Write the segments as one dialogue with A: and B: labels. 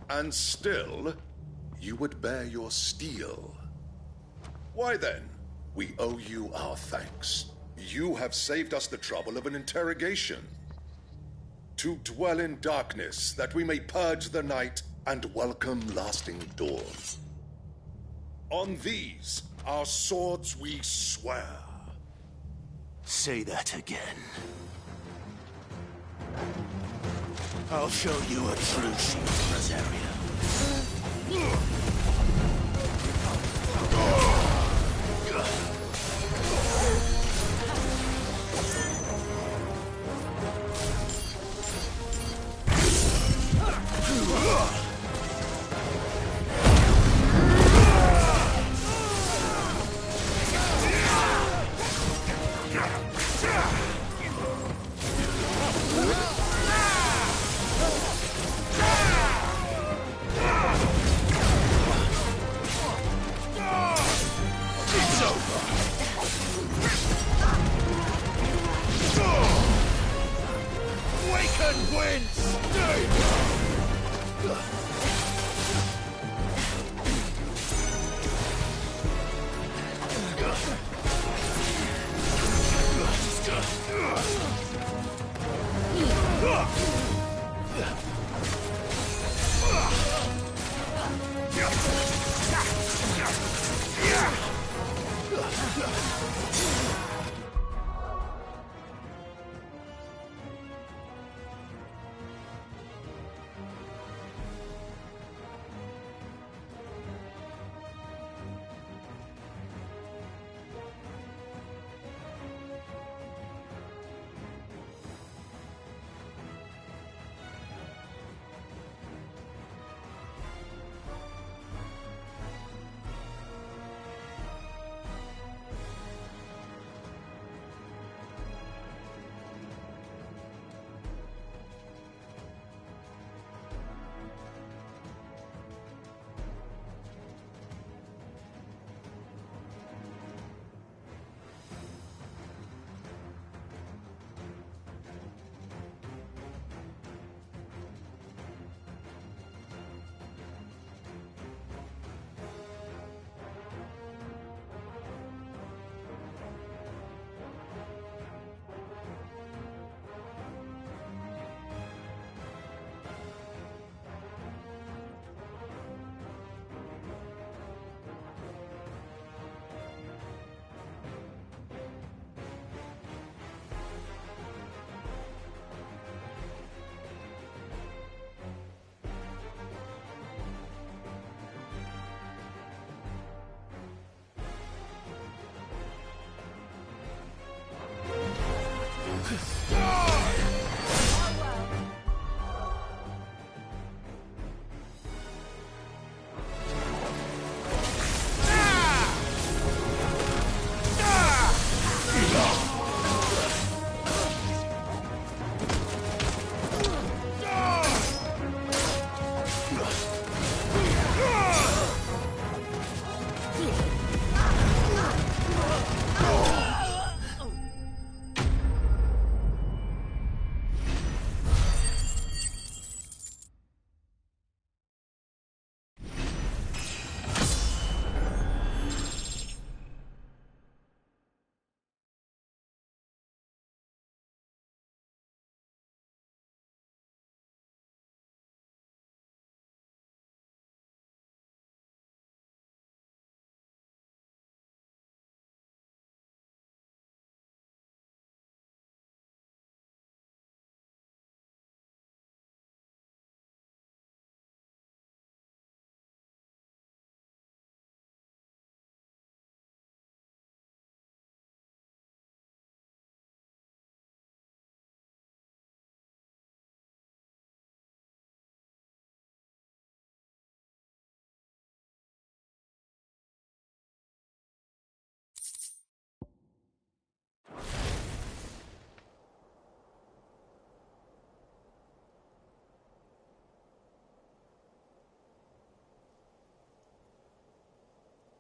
A: and still, you would bear your steel. Why then, we owe you our thanks. You have saved us the trouble of an interrogation. To dwell in darkness, that we may purge the night and welcome lasting dawn. On these, our swords we swear.
B: Say that again. I'll show you a true shield, Rosario.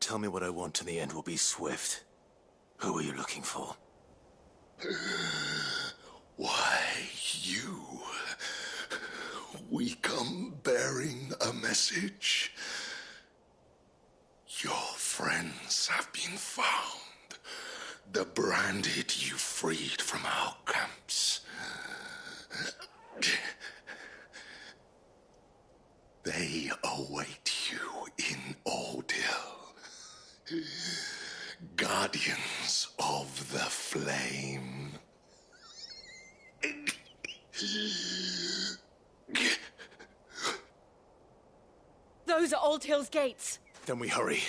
B: Tell me what I want and the end will be swift. Who are you looking for?
A: Why, you. We come bearing a message. Your friends have been found. The branded you freed from our camps. They await you in Ordeal. Guardians of the Flame.
C: Those are Old Hill's gates.
B: Then we hurry.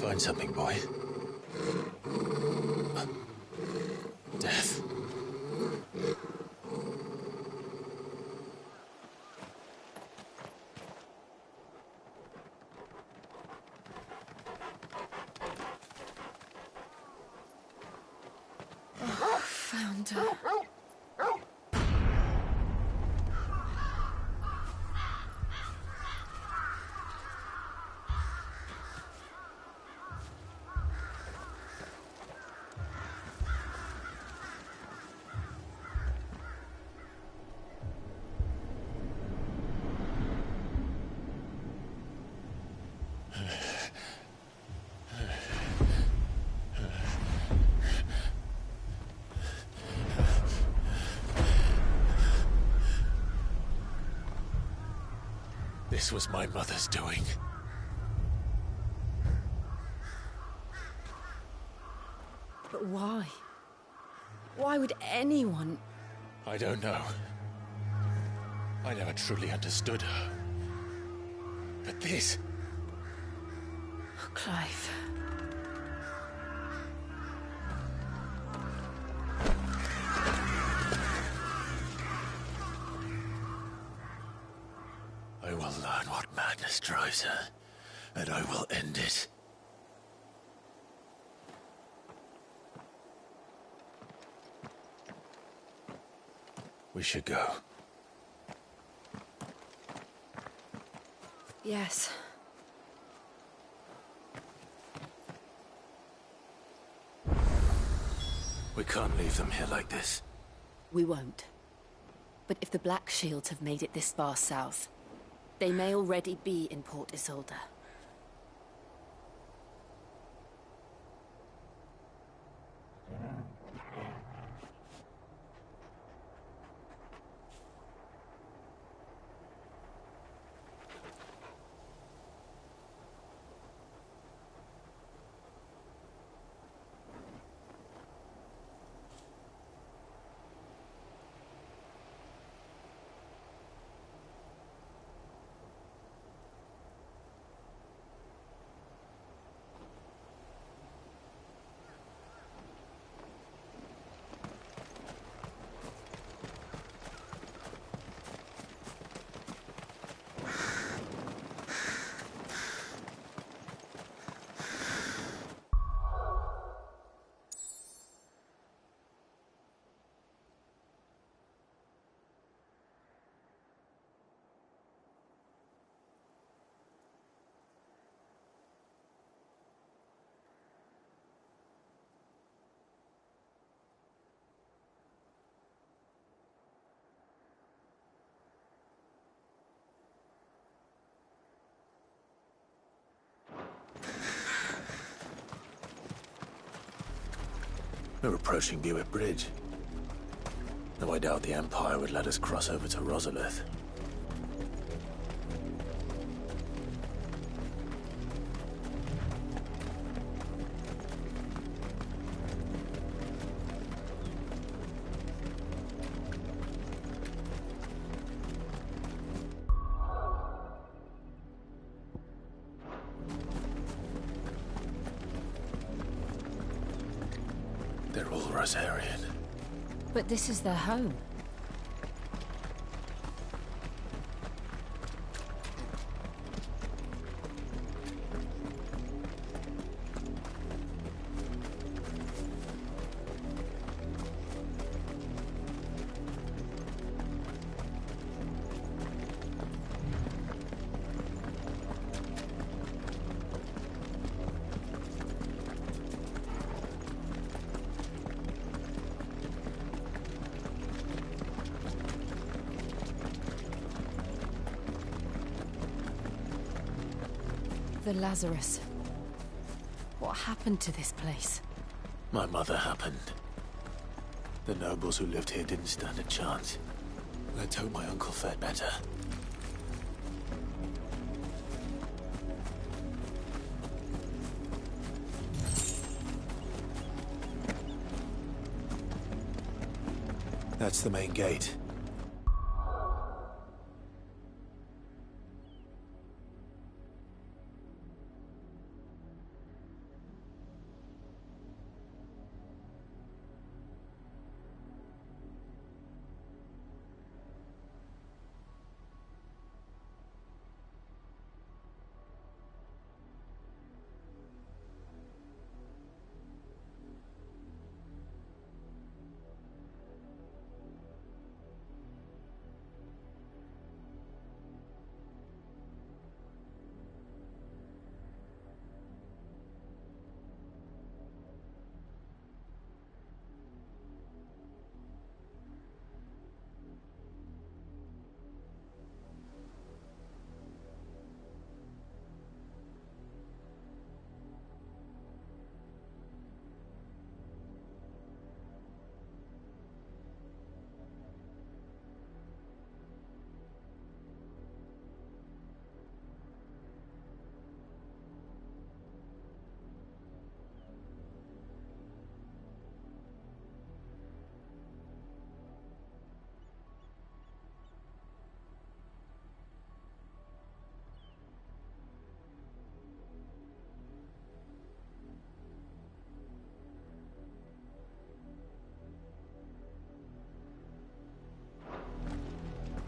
B: Find something, boy. Death.
C: Found her.
B: This was my mother's doing.
C: But why? Why would anyone...
B: I don't know. I never truly understood her. But this...
C: Oh, Clive.
B: I will learn what madness drives her, and I will end it. We should go.
C: Yes.
B: We can't leave them here like this.
C: We won't. But if the Black Shields have made it this far south, they may already be in Port Isolde.
D: We're approaching Buick Bridge. Though I doubt the Empire would let us cross over to Rosalith. They're all Rosarian.
C: But this is their home. The Lazarus. What happened to this place?
D: My mother happened. The nobles who lived here didn't stand a chance. Let's hope my uncle fared better. That's the main gate.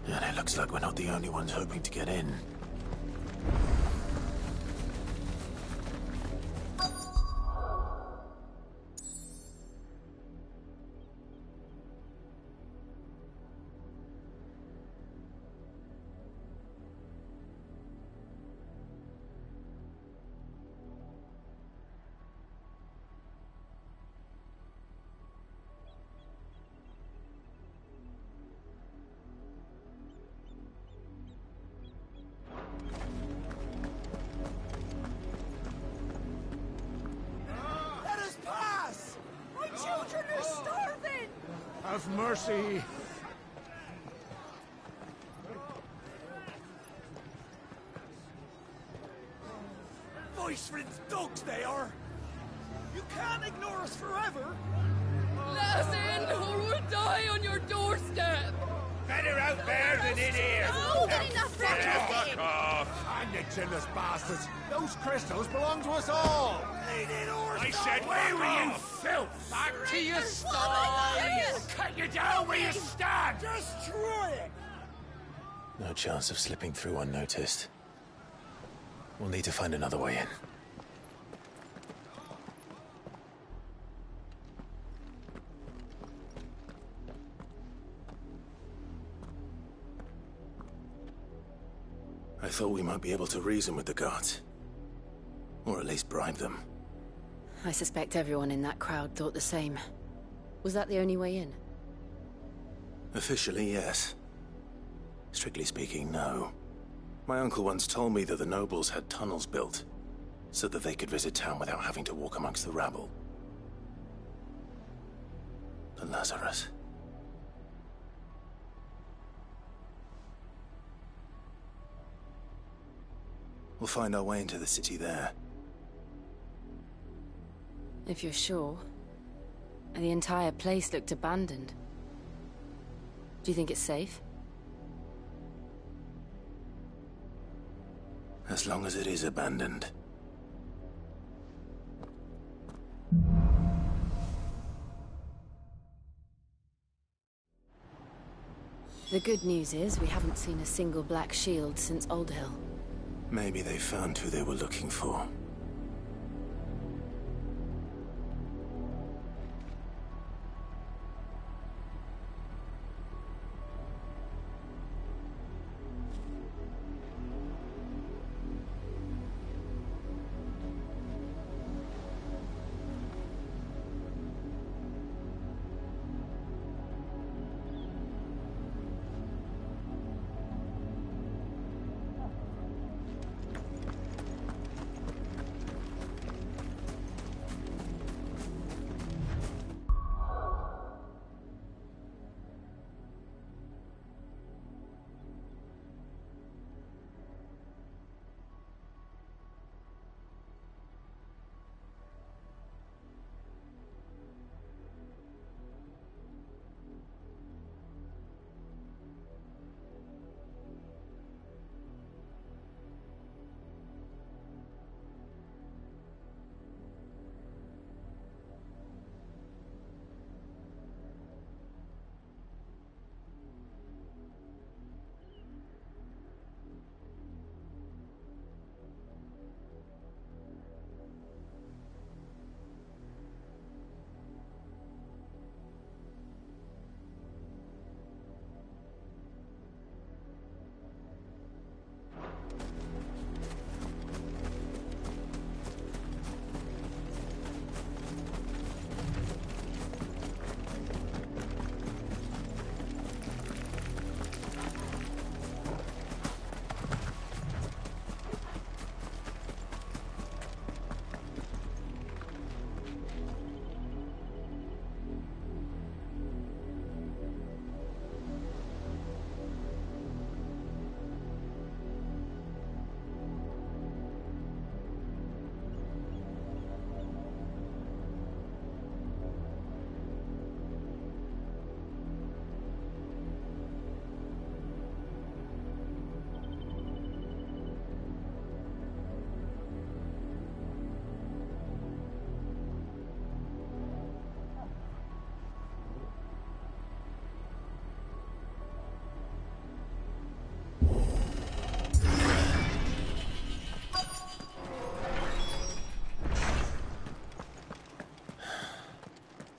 D: And it looks like we're not the only ones hoping to get in.
E: Have mercy! Voice-ridden dogs they are! You can't ignore us forever!
F: Let us in, or we'll die on your doorstep!
E: Better out there than in here!
F: No, get enough for
E: Fuck off! Hang the chinless bastards! Those crystals belong to us all! I said, where were you, filth? Back to your stalls! Cut you down where you stand! Destroy it!
D: No chance of slipping through unnoticed. We'll need to find another way in. I thought we might be able to reason with the guards. Or at least bribe them.
C: I suspect everyone in that crowd thought the same. Was that the only way in?
D: Officially, yes. Strictly speaking, no. My uncle once told me that the nobles had tunnels built, so that they could visit town without having to walk amongst the rabble. Lazarus. We'll find our way into the city there.
C: If you're sure. The entire place looked abandoned. Do you think it's safe?
D: As long as it is abandoned.
C: The good news is we haven't seen a single black shield since Old Hill.
D: Maybe they found who they were looking for.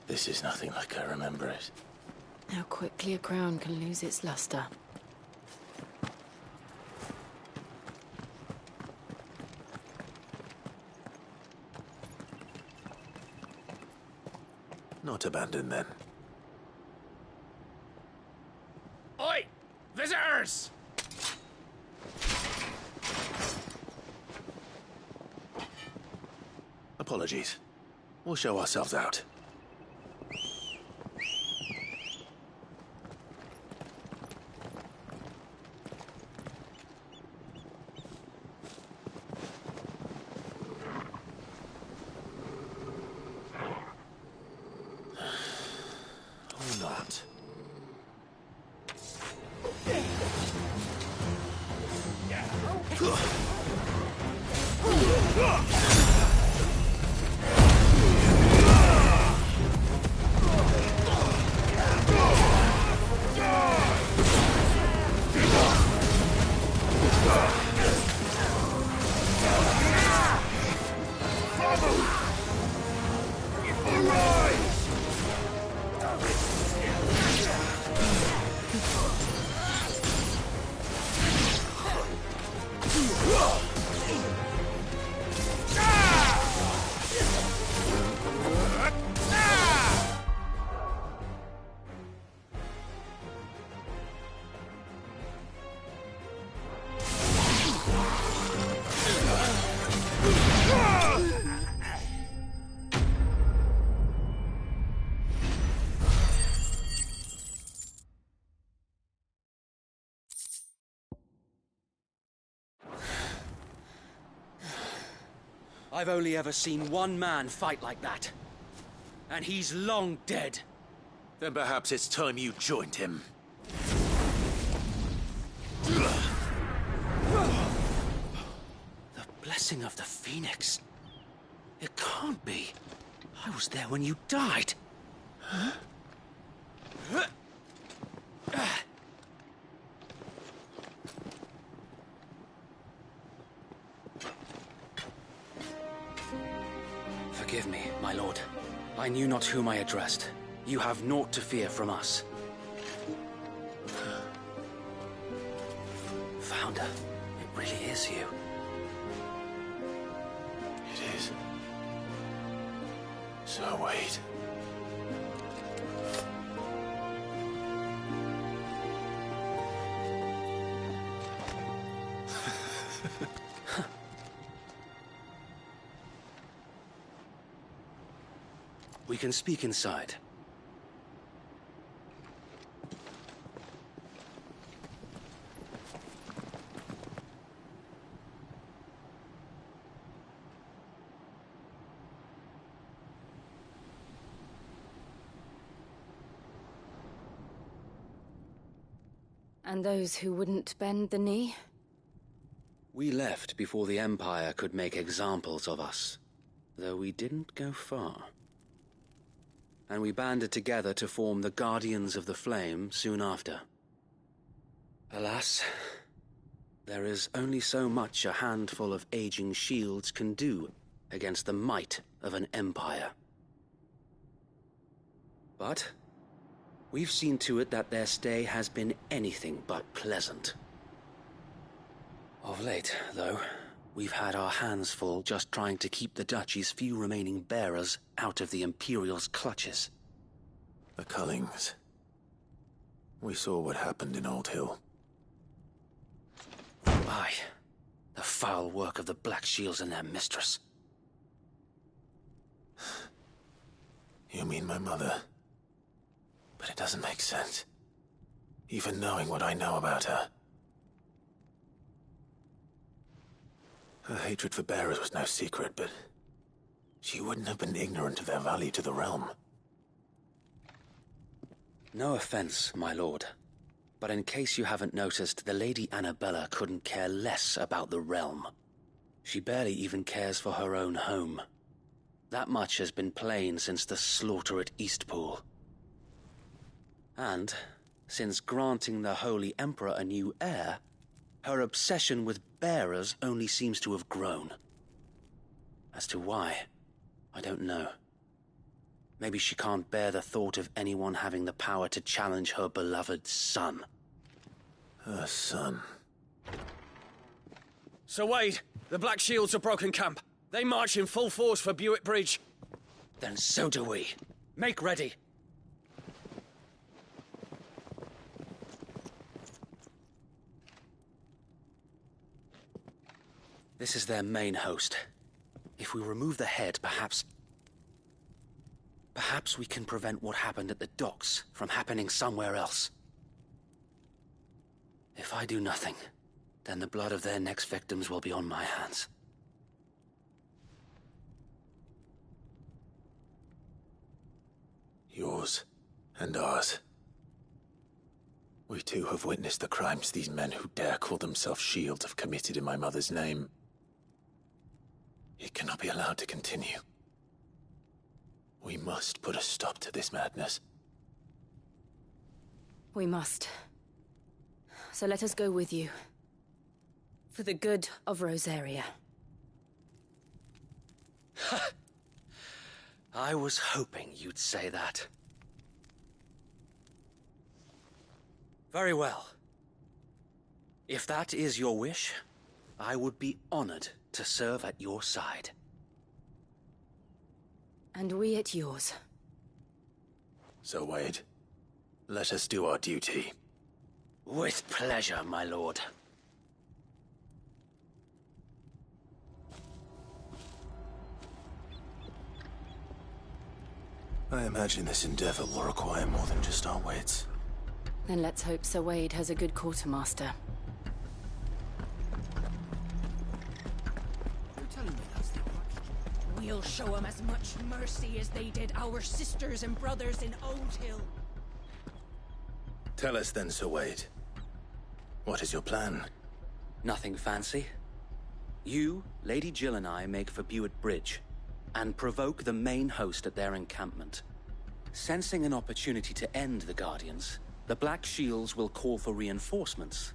D: This is nothing like I remember it.
C: How quickly a crown can lose its luster.
D: Not abandoned then.
E: Oi! Visitors!
D: Apologies. We'll show ourselves out. Or not.
G: I've only ever seen one man fight like that. And he's long dead.
D: Then perhaps it's time you joined him.
G: The blessing of the Phoenix. It can't be. I was there when you died. Huh? Forgive me, my lord. I knew not whom I addressed. You have naught to fear from us. Founder, it really is you.
D: It is. So wait.
G: We can speak inside.
C: And those who wouldn't bend the knee?
G: We left before the Empire could make examples of us, though we didn't go far. And we banded together to form the Guardians of the Flame soon after. Alas, there is only so much a handful of aging shields can do against the might of an empire. But we've seen to it that their stay has been anything but pleasant. Of late, though, we've had our hands full just trying to keep the Duchy's few remaining bearers out of the Imperial's clutches.
D: The Cullings. We saw what happened in Old Hill.
G: Aye. The foul work of the Black Shields and their mistress.
D: You mean my mother? But it doesn't make sense. Even knowing what I know about her. Her hatred for bearers was no secret, but she wouldn't have been ignorant of their value to the realm.
G: No offense, my lord, but in case you haven't noticed, the Lady Annabella couldn't care less about the realm. She barely even cares for her own home. That much has been plain since the slaughter at Eastpool. And, since granting the Holy Emperor a new heir, her obsession with bearers only seems to have grown. As to why, I don't know. Maybe she can't bear the thought of anyone having the power to challenge her beloved son.
D: Her son.
G: Sir Wade, the Black Shields have broken camp. They march in full force for Buick Bridge. Then so do we. Make ready. This is their main host. If we remove the head, perhaps we can prevent what happened at the docks from happening somewhere else. If I do nothing, then the blood of their next victims will be on my hands.
D: Yours and ours. We too have witnessed the crimes these men who dare call themselves shields have committed in my mother's name. It cannot be allowed to continue. We must put a stop to this madness.
C: We must. So let us go with you. For the good of Rosaria.
G: I was hoping you'd say that. Very well. If that is your wish, I would be honored to serve at your side.
C: And we at yours.
D: So, Wade, let us do our duty.
G: With pleasure, my lord.
D: I imagine this endeavor will require more than just our wits.
C: Then let's hope Sir Wade has a good quartermaster.
E: You're telling me that's the watch?
F: We'll show them as much mercy as they did our sisters and brothers in Old Hill.
D: Tell us then, Sir Wade. What is your plan?
G: Nothing fancy. You, Lady Jill and I make for Buett Bridge, and provoke the main host at their encampment. Sensing an opportunity to end the Guardians, the Black Shields will call for reinforcements,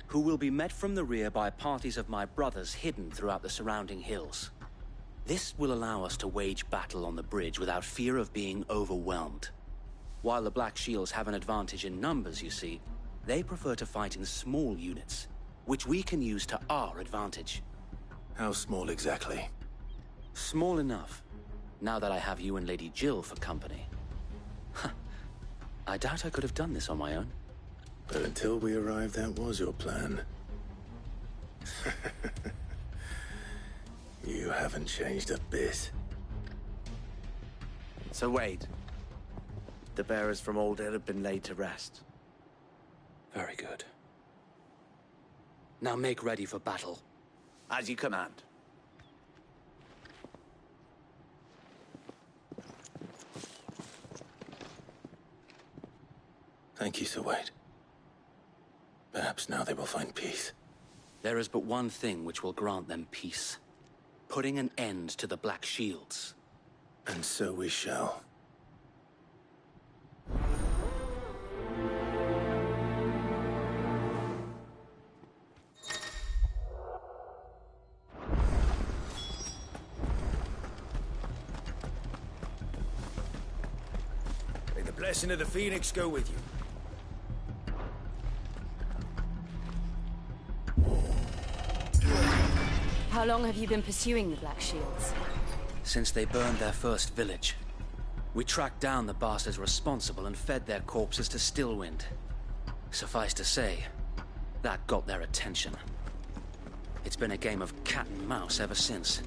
G: who will be met from the rear by parties of my brothers hidden throughout the surrounding hills. This will allow us to wage battle on the bridge without fear of being overwhelmed. While the Black Shields have an advantage in numbers, you see, they prefer to fight in small units, which we can use to our advantage.
D: How small exactly?
G: Small enough, now that I have you and Lady Jill for company. I doubt I could have done this on my own.
D: But until we arrived, that was your plan. You haven't changed a bit.
H: So Wade, the bearers from Old Hill have been laid to rest.
G: Very good. Now make ready for battle.
H: As you command.
D: Thank you, Sir Wade. Perhaps now they will find peace.
G: There is but one thing which will grant them peace. Putting an end to the Black Shields.
D: And so we shall.
E: May the blessing of the Phoenix go with you.
C: How long have you been pursuing the Black Shields?
G: Since they burned their first village. We tracked down the bastards responsible and fed their corpses to Stillwind. Suffice to say, that got their attention. It's been a game of cat and mouse ever since.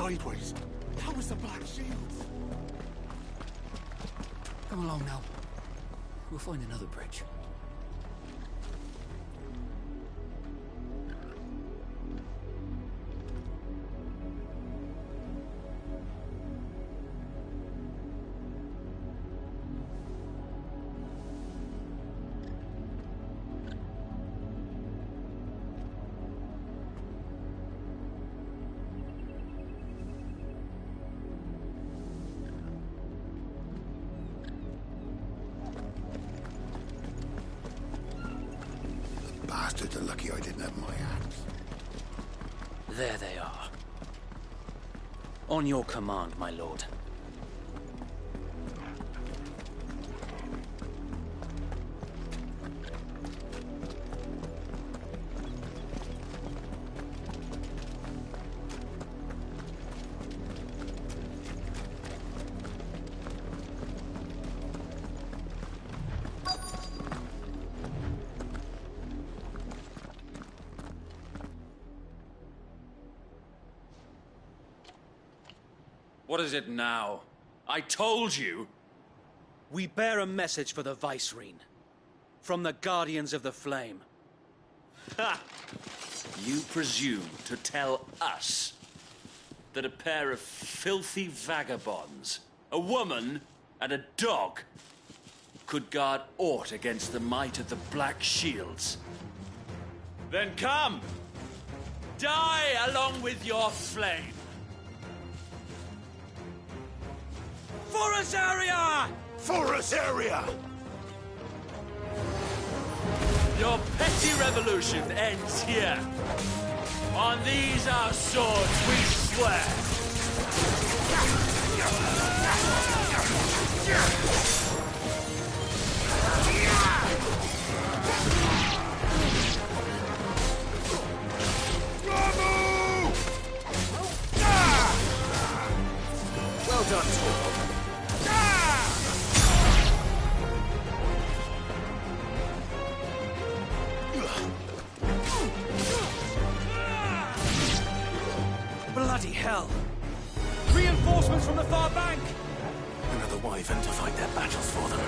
E: sideways. That was the Black Shields.
I: Come along now. We'll find another bridge.
E: Bastards are lucky I didn't have my axe.
I: There they are. On your command, my lord.
J: What is it now? I told you!
I: We bear a message for the Vicereine. From the Guardians of the Flame.
J: Ha! You presume to tell us that a pair of filthy vagabonds, a woman and a dog, could guard aught against the might of the Black Shields? Then come! Die along with your flame! For us area!
E: For us area!
J: Your petty revolution ends here. On these our swords we swear.
H: Well done, Torvald.
I: Bloody hell! Reinforcements from the far bank!
D: Another wyvern to fight their battles for them.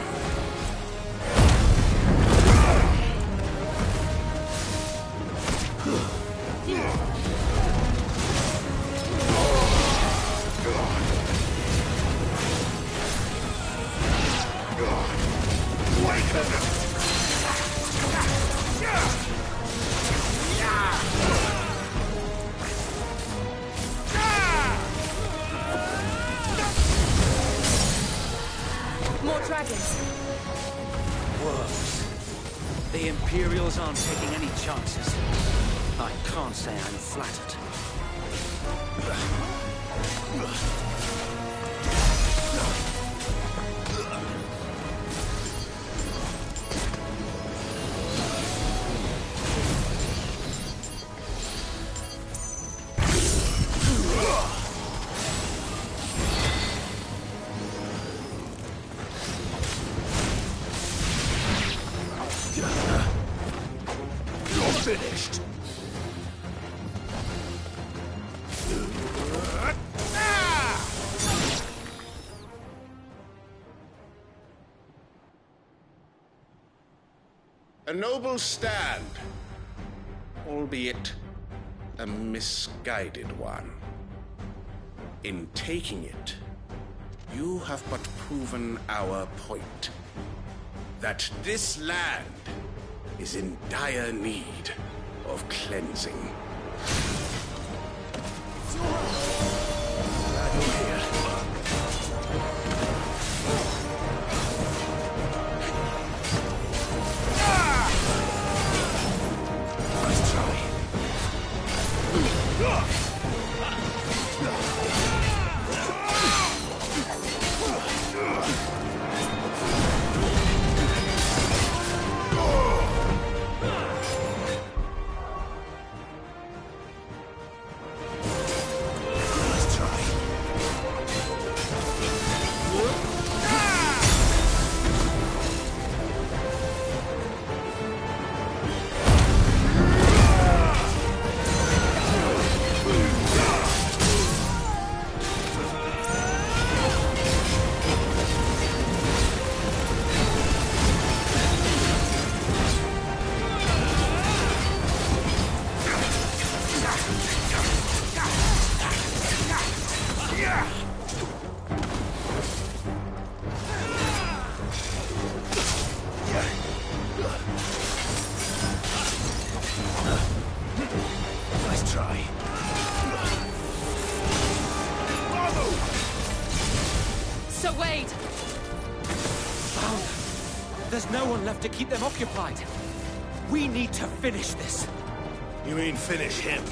C: More dragons.
I: Worse. The Imperials aren't taking any chances. I can't say I'm flattered.
E: Finished.
K: A noble stand, albeit a misguided one. In taking it, you have but proven our point. That this land is in dire need of cleansing. Glad you're here. Nice try.
F: Sir Wade!
I: Found her. There's no one left to keep them occupied. We need to finish this.
E: You mean finish him?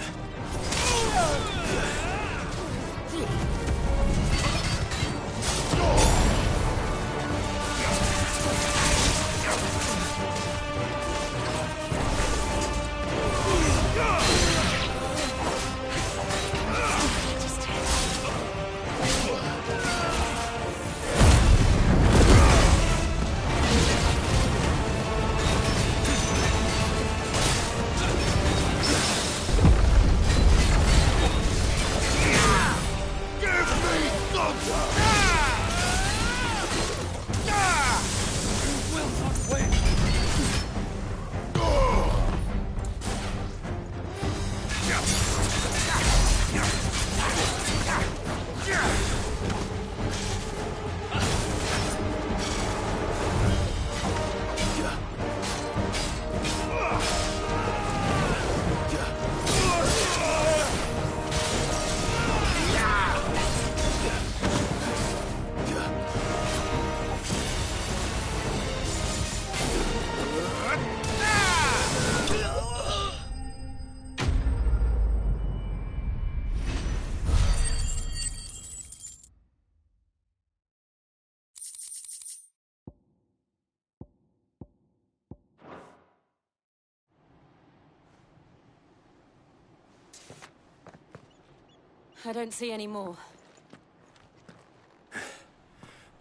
C: I don't see any more.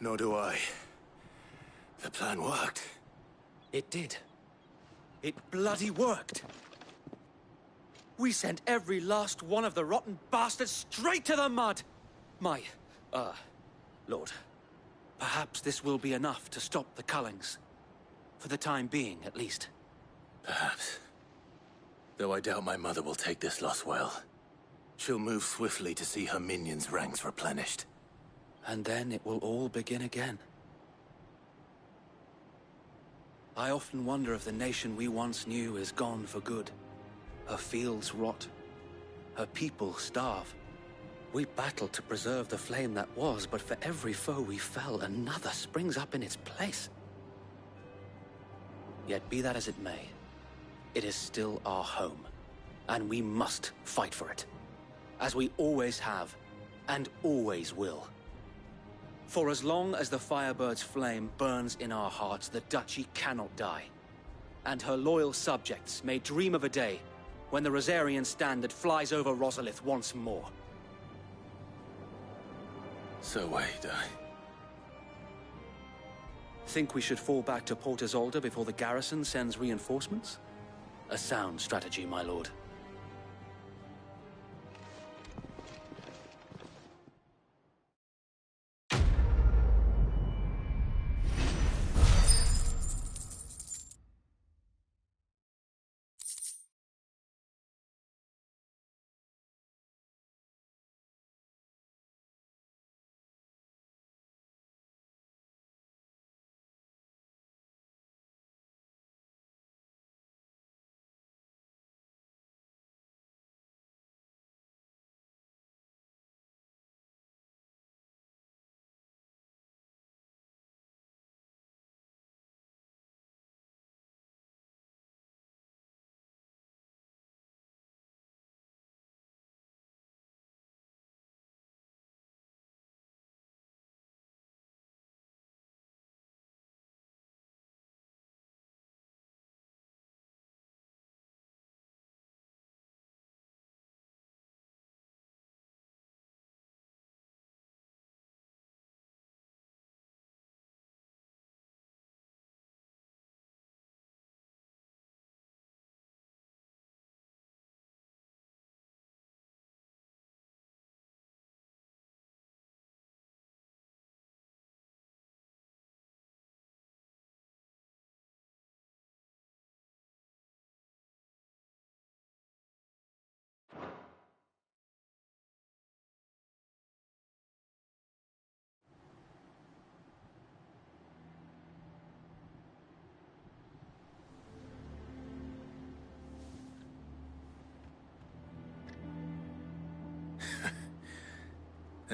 D: Nor do I. The plan worked.
I: It did. It bloody worked. We sent every last one of the rotten bastards straight to the mud! Lord, perhaps this will be enough to stop the Cullings. For the time being, at least.
D: Perhaps. Though I doubt my mother will take this loss well. She'll move swiftly to see her minions' ranks replenished.
I: And then it will all begin again. I often wonder if the nation we once knew is gone for good. Her fields rot. Her people starve. We battled to preserve the flame that was, but for every foe we fell, another springs up in its place. Yet be that as it may, it is still our home, and we must fight for it. As we always have, and always will. For as long as the Firebird's flame burns in our hearts, the Duchy cannot die. And her loyal subjects may dream of a day when the Rosarian standard flies over Rosalith once more.
D: So wait,
I: Think we should fall back to Port Isolde before the garrison sends reinforcements? A sound strategy, my lord.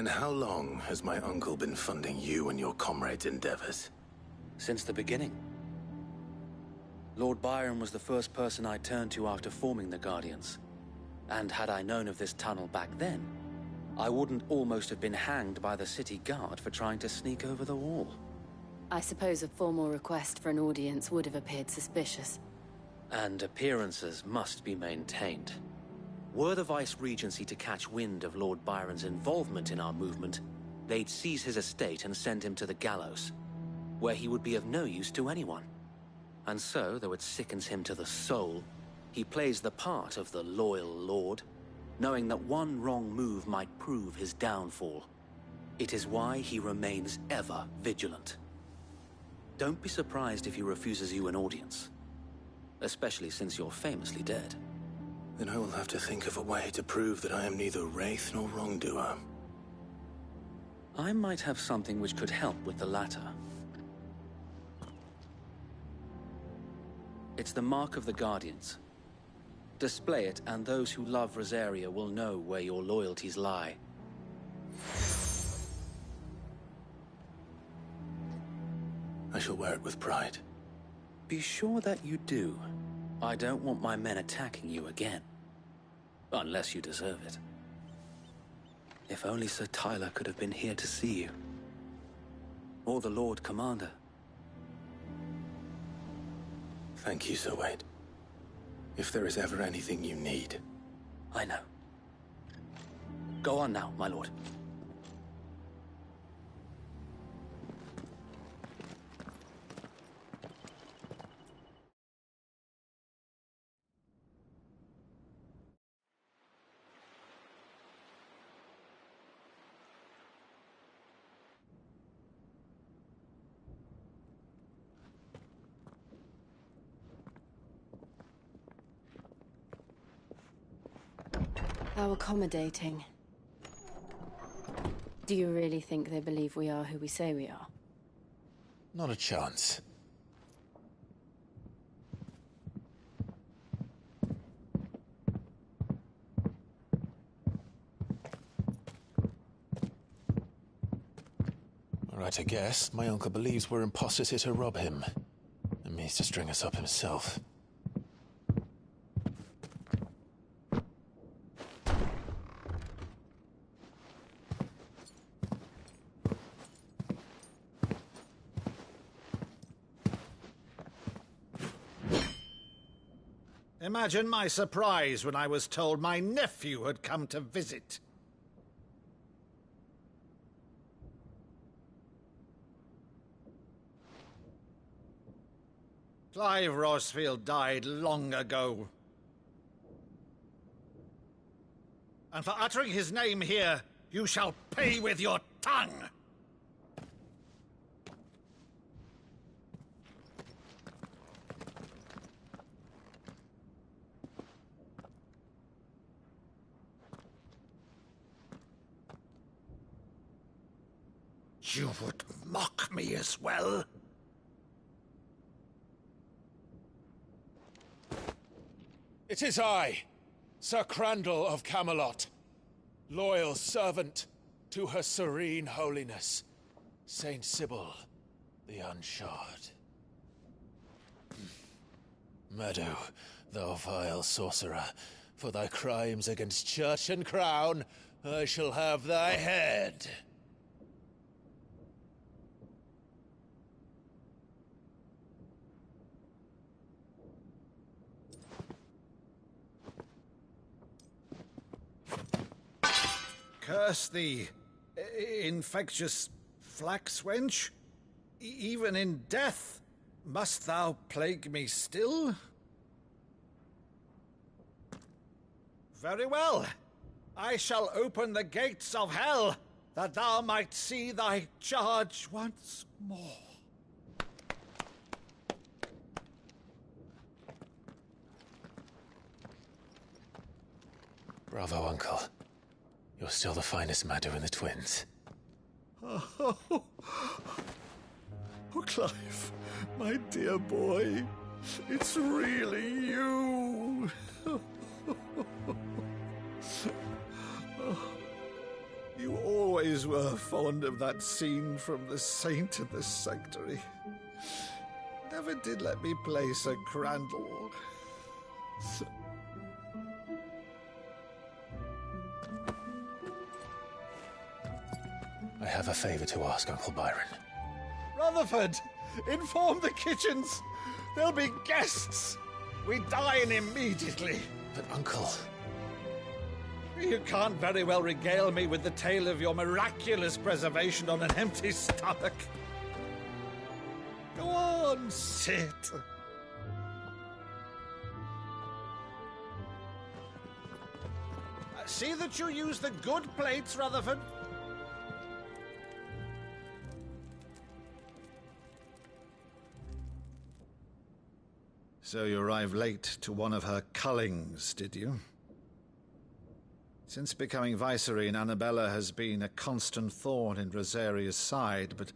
D: And how long has my uncle been funding you and your comrades' endeavors?
I: Since the beginning. Lord Byron was the first person I turned to after forming the Guardians. And had I known of this tunnel back then, I wouldn't almost have been hanged by the city guard for trying to sneak over the wall.
C: I suppose a formal request for an audience would have appeared suspicious.
I: And appearances must be maintained. Were the Vice-Regency to catch wind of Lord Byron's involvement in our movement, they'd seize his estate and send him to the gallows, where he would be of no use to anyone. And so, though it sickens him to the soul, he plays the part of the loyal lord, knowing that one wrong move might prove his downfall. It is why he remains ever vigilant. Don't be surprised if he refuses you an audience, especially since you're famously dead.
D: Then I will have to think of a way to prove that I am neither wraith nor wrongdoer.
I: I might have something which could help with the latter. It's the mark of the Guardians. Display it, and those who love Rosaria will know where your loyalties lie.
D: I shall wear it with pride.
I: Be sure that you do. I don't want my men attacking you again. Unless you deserve it. If only Sir Tyler could have been here to see you. Or the Lord Commander.
D: Thank you, Sir Wade. If there is ever anything you need.
I: I know. Go on now, my lord.
C: How accommodating. Do you really think they believe we are who we say we are?
B: Not a chance. Right, I guess. My uncle believes we're imposters here to rob him. And means to string us up himself.
E: Imagine my surprise when I was told my nephew had come to visit. Clive Rosfield died long ago. And for uttering his name here, you shall pay with your tongue! You would mock me as well?
B: It is I, Sir Crandall of Camelot, loyal servant to Her Serene Holiness, Saint Sybil the Unshod. Meadow, thou vile sorcerer, for thy crimes against church and crown, I shall have thy head.
E: Curse thee, infectious flax wench. Even in death, must thou plague me still? Very well. I shall open the gates of hell, that thou might see thy charge once more.
B: Bravo, Uncle. You're still the finest Maddo in the twins.
E: Oh, Clive, my dear boy, it's really you. You always
L: always were fond of that scene from The Saint and the Sanctuary. Never did let me play Sir Crandall.
B: I have a favor to ask, Uncle Byron.
L: Rutherford, inform the kitchens. There'll be guests. We dine immediately.
B: But, Uncle...
L: You can't very well regale me with the tale of your miraculous preservation on an empty stomach. Go on, sit. See that you use the good plates, Rutherford. So you arrived late to one of her cullings, did you? Since becoming Vicereine, Annabella has been a constant thorn in Rosaria's side, but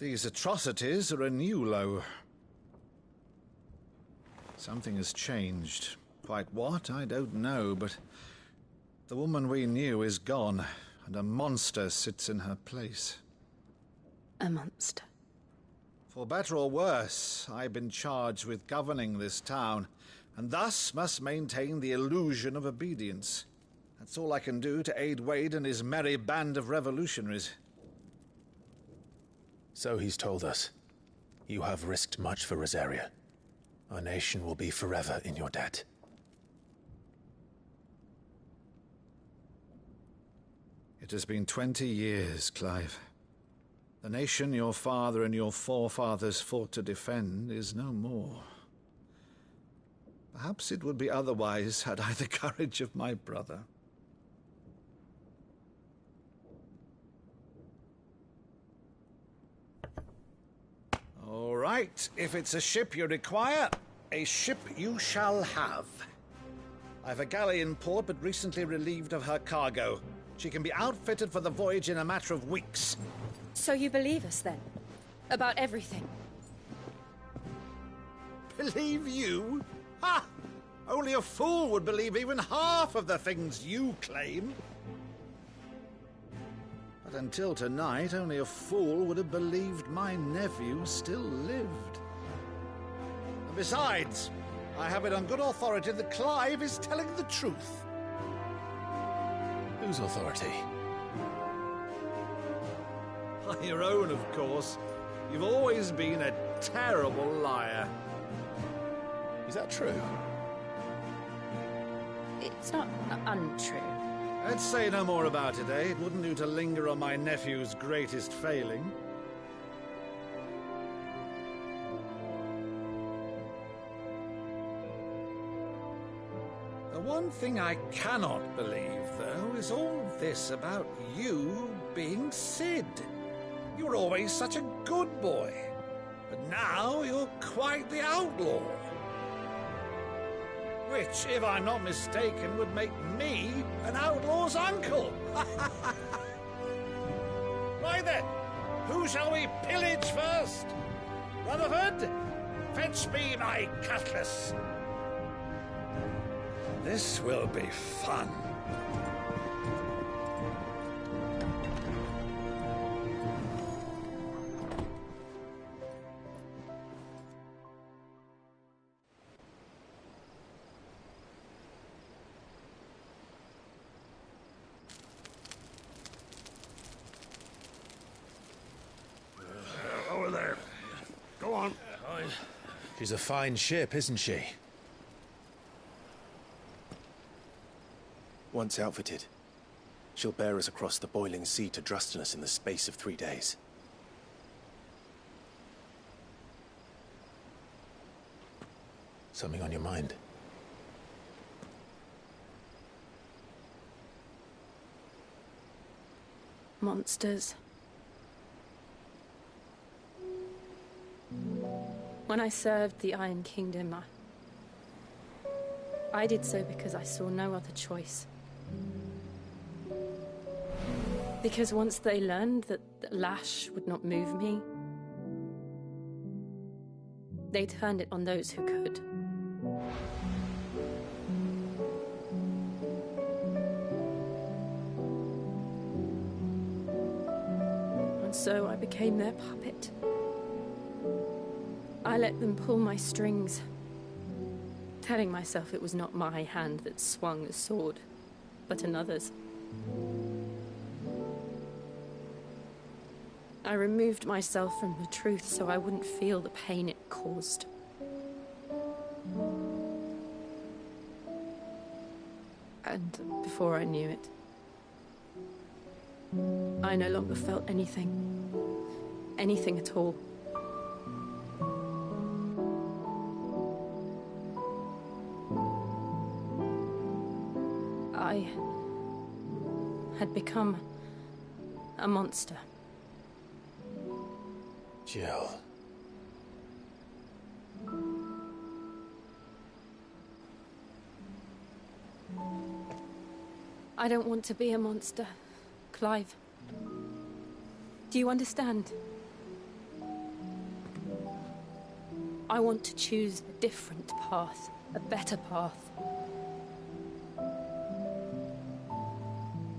L: these atrocities are a new low. Something has changed. Quite what, I don't know, but the woman we knew is gone, and a monster sits in her place.
C: A monster?
L: For better or worse, I've been charged with governing this town, and thus must maintain the illusion of obedience. That's all I can do to aid Wade and his merry band of revolutionaries.
B: So he's told us. You have risked much for Rosaria. Our nation will be forever in your debt.
L: It has been 20 years, Clive. The nation your father and your forefathers fought to defend is no more. Perhaps it would be otherwise had I the courage of my brother. All right, if it's a ship you require, a ship you shall have. I've a galley in port, but recently relieved of her cargo. She can be outfitted for the voyage in a matter of weeks.
C: So you believe us, then? About everything?
L: Believe you? Ha! Only a fool would believe even half of the things you claim. But until tonight, only a fool would have believed my nephew still lived. And besides, I have it on good authority that Clive is telling the truth.
B: Whose authority?
L: On your own, of course. You've always been a terrible liar.
B: Is that true?
C: It's not untrue.
L: Let's say no more about it, eh? It wouldn't do to linger on my nephew's greatest failing. The one thing I cannot believe, though, is all this about you being Sid. You were always such a good boy, but now you're quite the outlaw. Which, if I'm not mistaken, would make me an outlaw's uncle. Right then, who shall we pillage first? Rutherford, fetch me my cutlass. This will be fun.
E: Over there. Go on.
B: She's a fine ship, isn't she?
D: Once outfitted, she'll bear us across the boiling sea to Drustinus in the space of 3 days.
B: Something on your mind?
C: Monsters. When I served the Iron Kingdom, I did so because I saw no other choice. Because once they learned that Lash would not move me, they turned it on those who could.
M: And so I became their puppet. I let them pull my strings, telling myself it was not my hand that swung the sword, but another's. I removed myself from the truth so I wouldn't feel the pain it caused. And before I knew it, I no longer felt anything. Anything at all. I had become a monster.
B: Jill.
M: I don't want to be a monster, Clive. Do you understand? I want to choose a different path, a better path.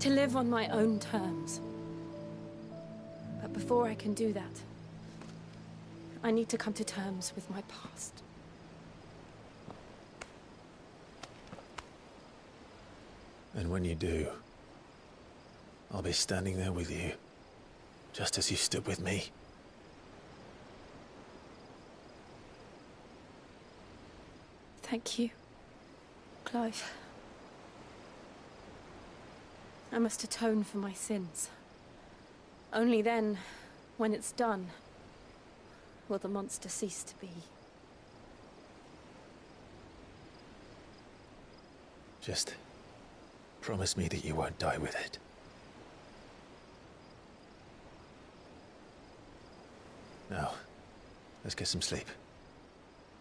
M: To live on my own terms. But before I can do that, I need to come to terms with my past.
D: And when you do, I'll be standing there with you, just as you stood with me.
M: Thank you, Clive. I must atone for my sins. Only then, when it's done, will the monster cease to be.
D: Just promise me that you won't die with it. Now, let's get some sleep.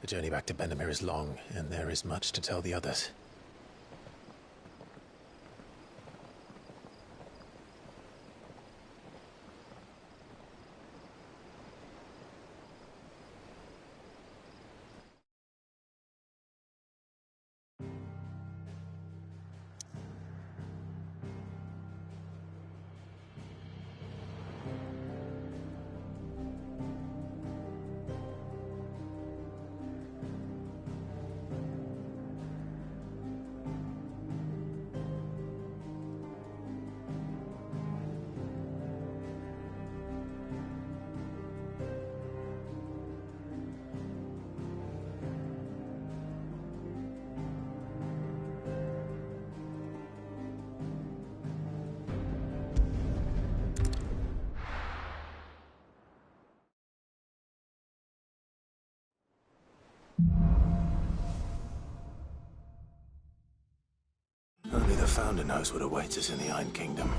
D: The journey back to Benamir is long, and there is much to tell the others. Only the Founder knows what awaits us in the Iron Kingdom.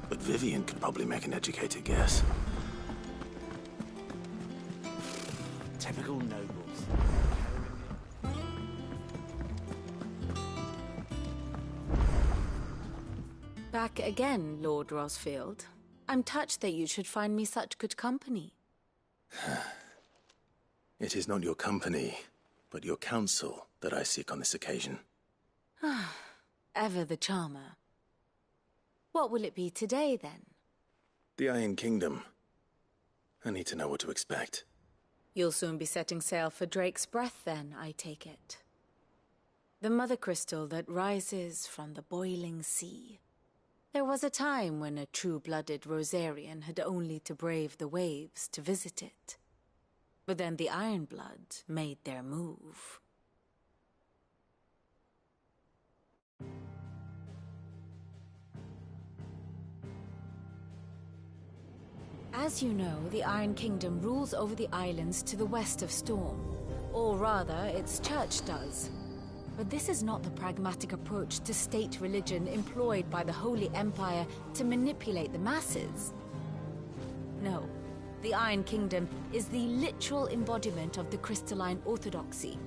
D: But Vivian could probably make an educated guess.
H: Typical nobles.
C: Back again, Lord Rosfield. I'm touched that you should find me such good company.
D: It is not your company, but your counsel that I seek on this occasion.
C: Ever the charmer. What will it be today, then?
D: The Iron Kingdom. I need to know what to expect.
C: You'll soon be setting sail for Drake's Breath, then, I take it. The mother crystal that rises from the boiling sea. There was a time when a true-blooded Rosarian had only to brave the waves to visit it. But then the Ironblood made their move. As you know, the Iron Kingdom rules over the islands to the west of Storm. Or rather, its church does. But this is not the pragmatic approach to state religion employed by the Holy Empire to manipulate the masses. No, the Iron Kingdom is the literal embodiment of the crystalline orthodoxy.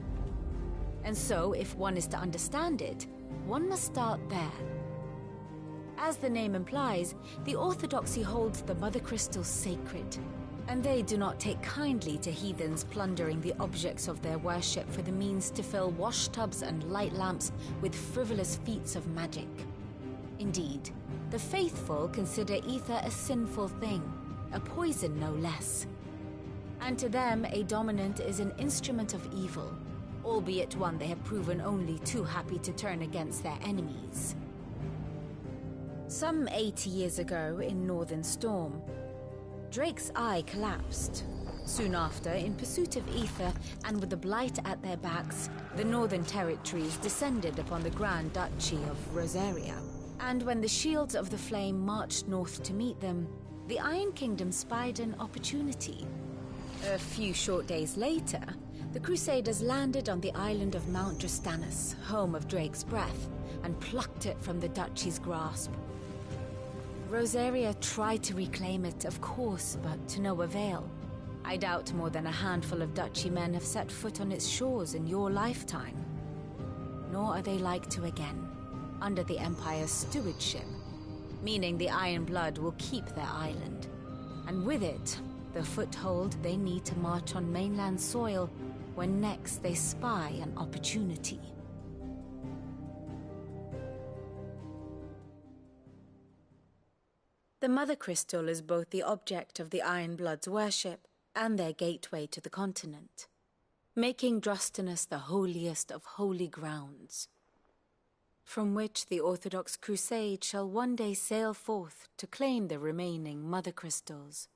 C: And so, if one is to understand it, one must start there. As the name implies, the orthodoxy holds the Mother Crystals sacred, and they do not take kindly to heathens plundering the objects of their worship for the means to fill washtubs and light lamps with frivolous feats of magic. Indeed, the faithful consider ether a sinful thing, a poison no less. And to them, a dominant is an instrument of evil, albeit one they have proven only too happy to turn against their enemies. Some 80 years ago in Northern Storm, Drake's eye collapsed. Soon after, in pursuit of ether and with the Blight at their backs, the Northern Territories descended upon the Grand Duchy of Rosaria. And when the Shields of the Flame marched north to meet them, the Iron Kingdom spied an opportunity. A few short days later, the Crusaders landed on the island of Mount Drastanus, home of Drake's breath, and plucked it from the Duchy's grasp. Rosaria tried to reclaim it, of course, but to no avail. I doubt more than a handful of Duchy men have set foot on its shores in your lifetime. Nor are they like to again, under the Empire's stewardship, meaning the Iron Blood will keep their island. And with it, the foothold they need to march on mainland soil when next they spy an opportunity. The Mother Crystal is both the object of the Iron Blood's worship and their gateway to the continent, making Drastanus the holiest of holy grounds, from which the Orthodox Crusade shall one day sail forth to claim the remaining Mother Crystals,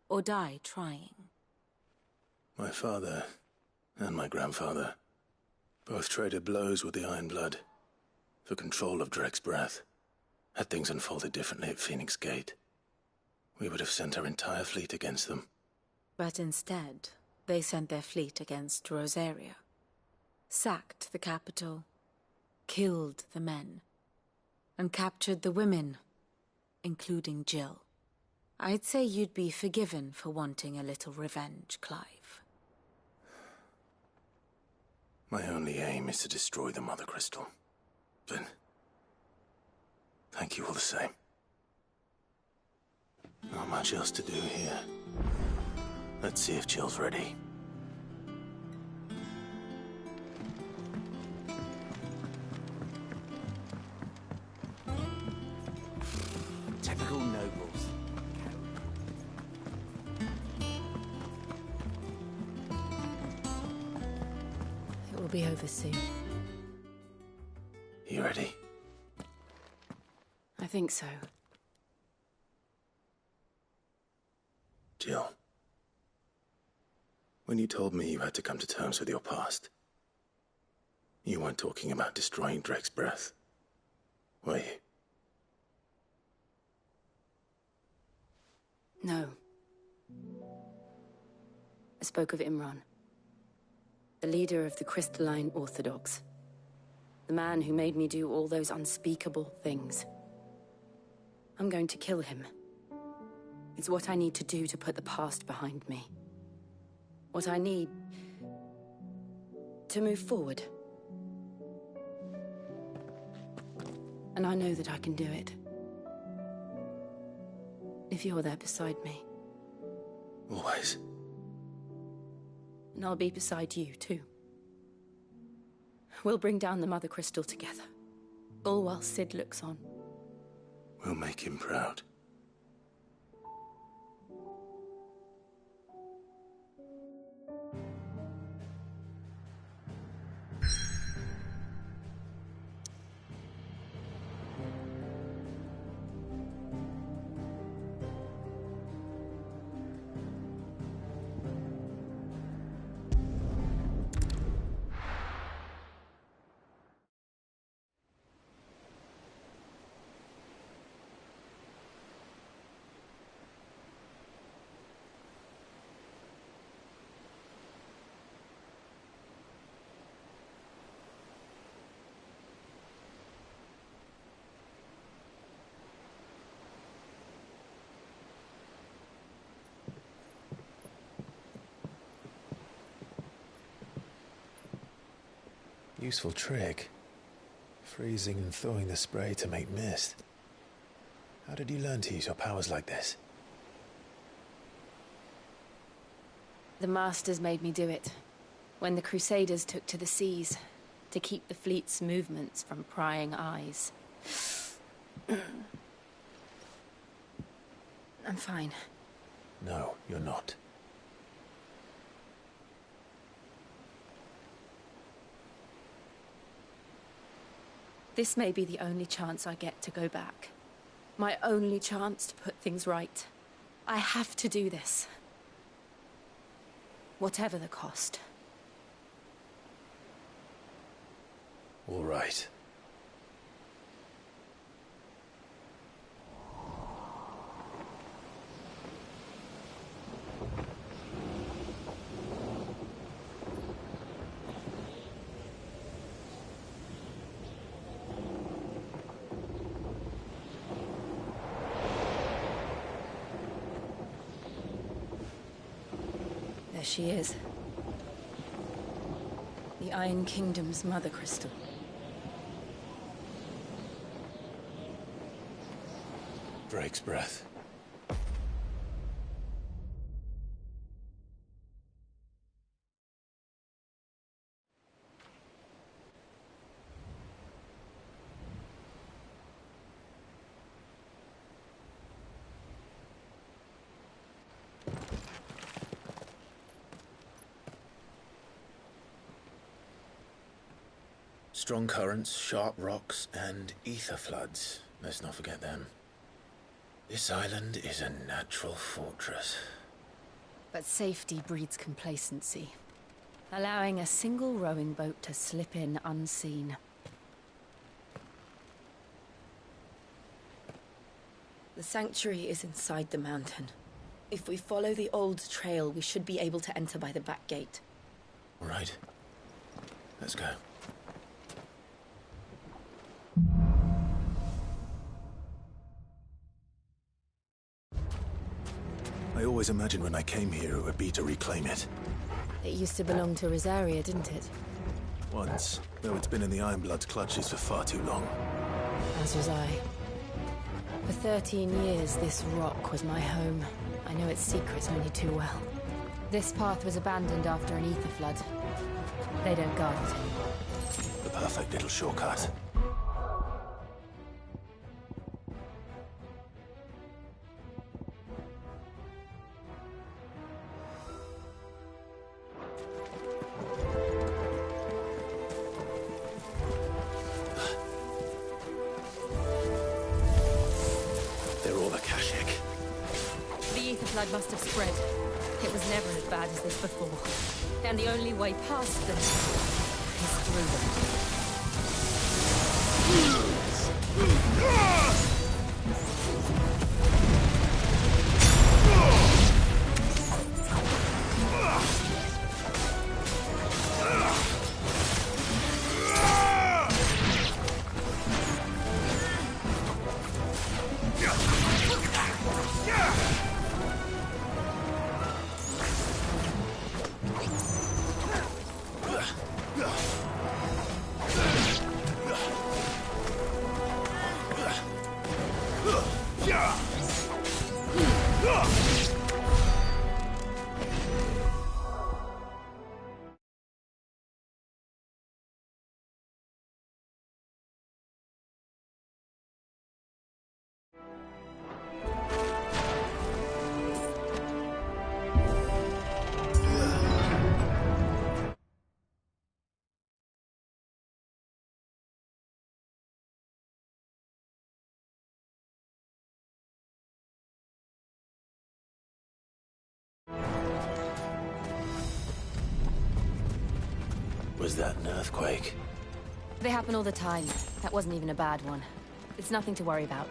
C: or die trying.
D: My father and my grandfather both traded blows with the Iron Blood for control of Drake's breath. Had things unfolded differently at Phoenix Gate, we would have sent our entire fleet against them.
C: But instead, they sent their fleet against Rosaria, sacked the capital, killed the men, and captured the women, including Jill. I'd say you'd be forgiven for wanting a little revenge, Clive.
D: My only aim is to destroy the Mother Crystal. But thank you all the same. Not much else to do here. Let's see if Jill's ready.
H: Typical nobles.
M: It will be over soon.
D: You ready?
M: I think so.
D: Jill, when you told me you had to come to terms with your past, you weren't talking about destroying Drake's breath, were you?
M: No. I spoke of Imran, the leader of the Crystalline Orthodox. The man who made me do all those unspeakable things. I'm going to kill him. It's what I need to do to put the past behind me. What I need to move forward. And I know that I can do it. If you're there beside me.
D: Always.
M: And I'll be beside you, too. We'll bring down the Mother Crystal together. All while Sid looks on.
D: We'll make him proud.
B: Useful trick. Freezing and thawing the spray to make mist. How did you learn to use your powers like this?
M: The Masters made me do it. When the Crusaders took to the seas, to keep the fleet's movements from prying eyes. I'm fine.
D: No, you're not.
M: This may be the only chance I get to go back. My only chance to put things right. I have to do this. Whatever the cost.
D: All right.
M: There she is. The Iron Kingdom's mother crystal.
D: Drake's breath. Strong currents, sharp rocks, and ether floods. Let's not forget them. This island is a natural fortress.
M: But safety breeds complacency. Allowing a single rowing boat to slip in unseen. The sanctuary is inside the mountain. If we follow the old trail, we should be able to enter by the back gate.
D: All right. Let's go. I always imagined when I came here it would be to reclaim it.
M: It used to belong to Rosaria, didn't it?
D: Once, though it's been in the Ironblood's clutches for far too long.
M: As was I. For 13 years, this rock was my home. I know its secrets only too well. This path was abandoned after an ether flood. They don't guard it anymore.
D: The perfect little shortcut.
M: Flood must have spread. It was never as bad as this before. And the only way past them is through
D: Was that an earthquake?
M: They happen all the time. That wasn't even a bad one. It's nothing to worry about.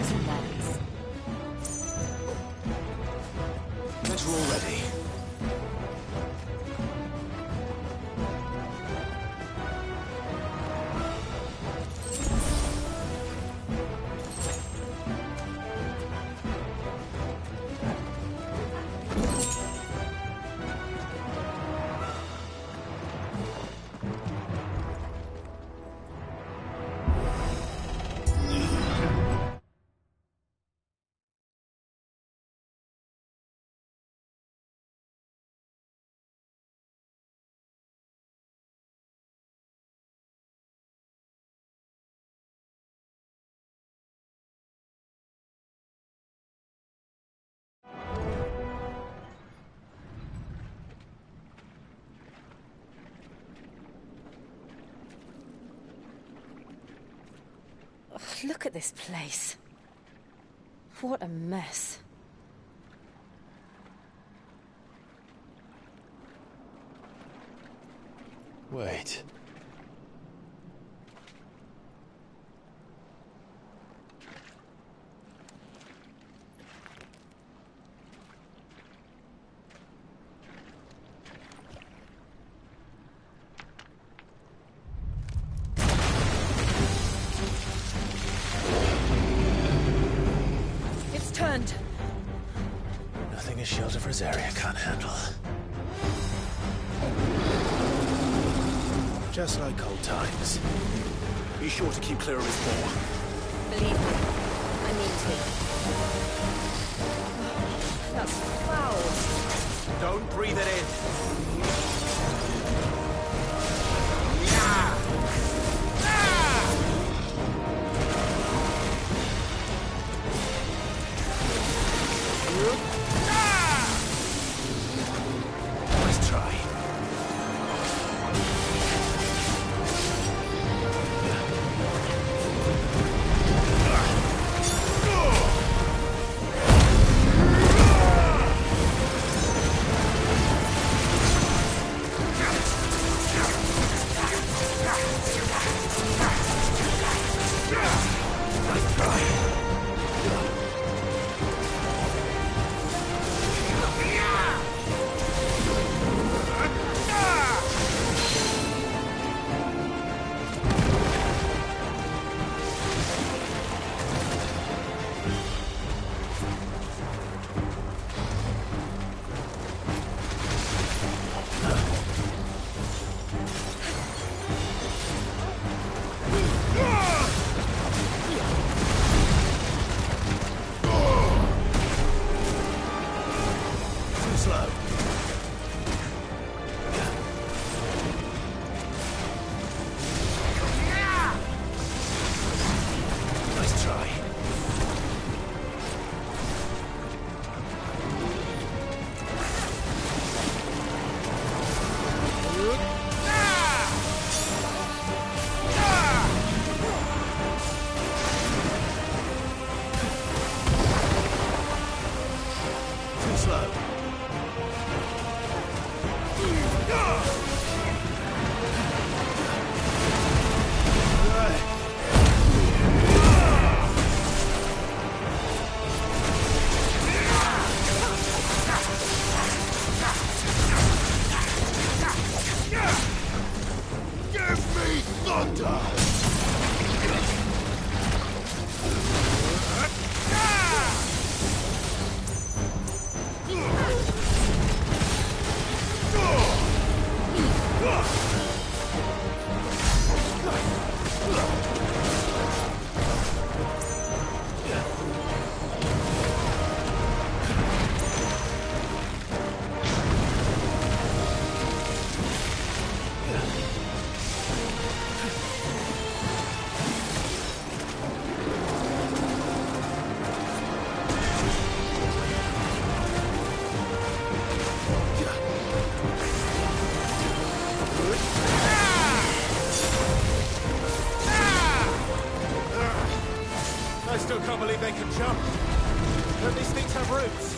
C: kings and theirs.
B: Bet we're all ready.
M: Look at this place. What a mess.
B: Wait.
M: It's turned.
B: Nothing a shield of Rosaria can't handle. Just like old times. Be sure to keep clear of his paw.
M: Believe me, I mean to. That's foul.
B: Don't breathe it in. Nice try.
N: they can jump. Don't these things have roots?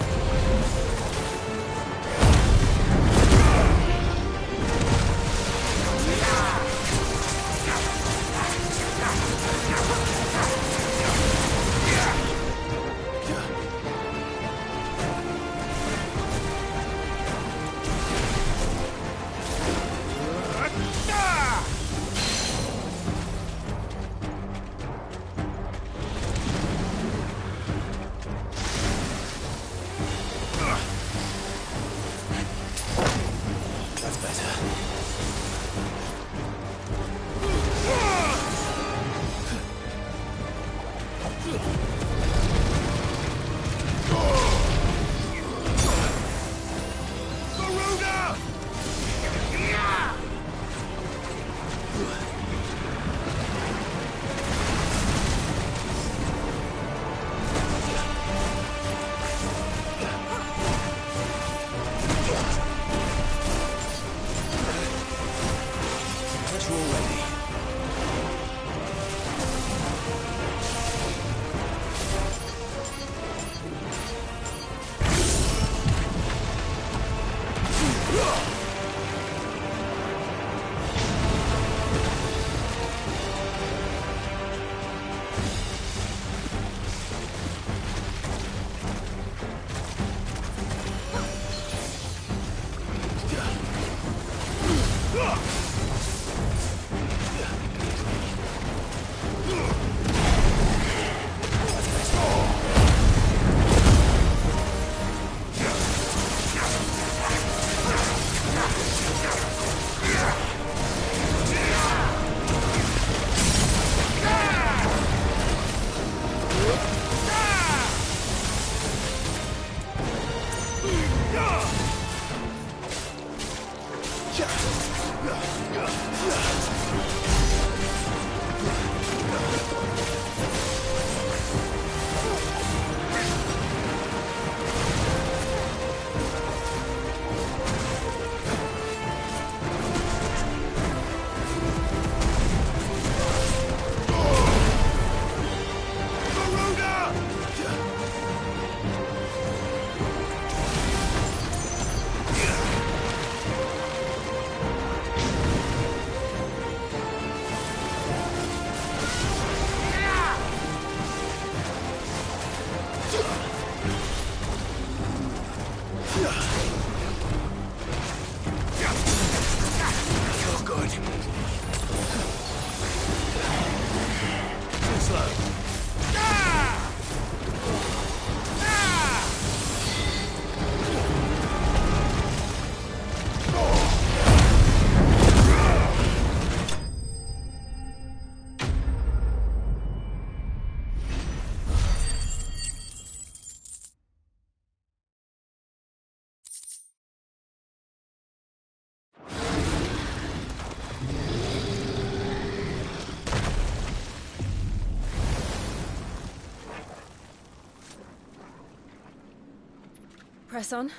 M: Press on?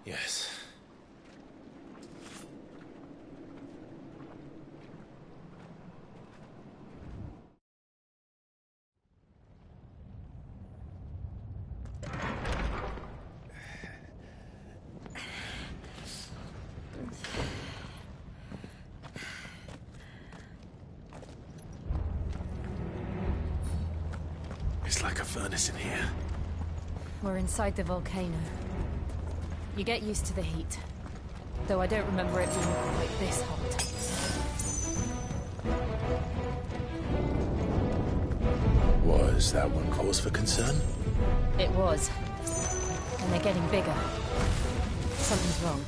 D: Yes. It's like a furnace in here.
C: We're inside the volcano. You get used to the heat. Though I don't remember it being quite this hot.
D: Was that one cause for concern?
C: It was. And they're getting bigger. Something's wrong.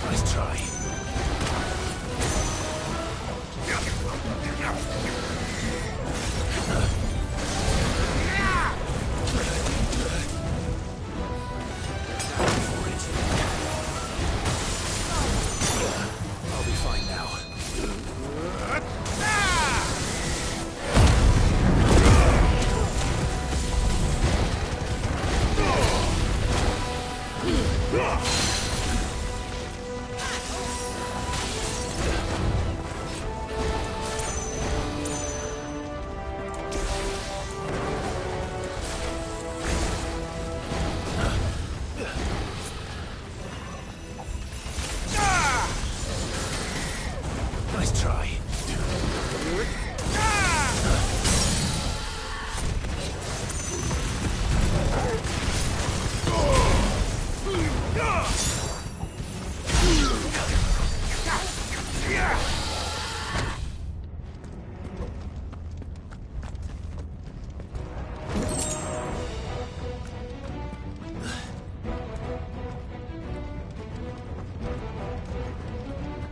D: Nice try. I'll be fine now. Nice try.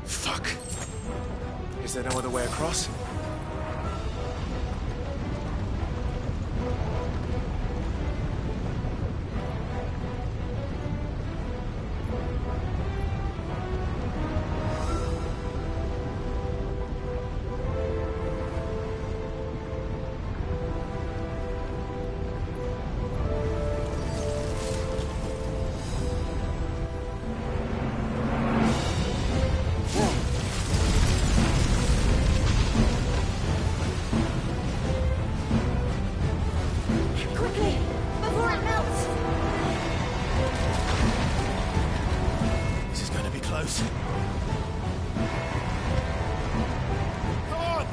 D: Fuck.
N: Is there no other way across?
C: Quickly, before it melts!
D: This is gonna be close.
E: Come on!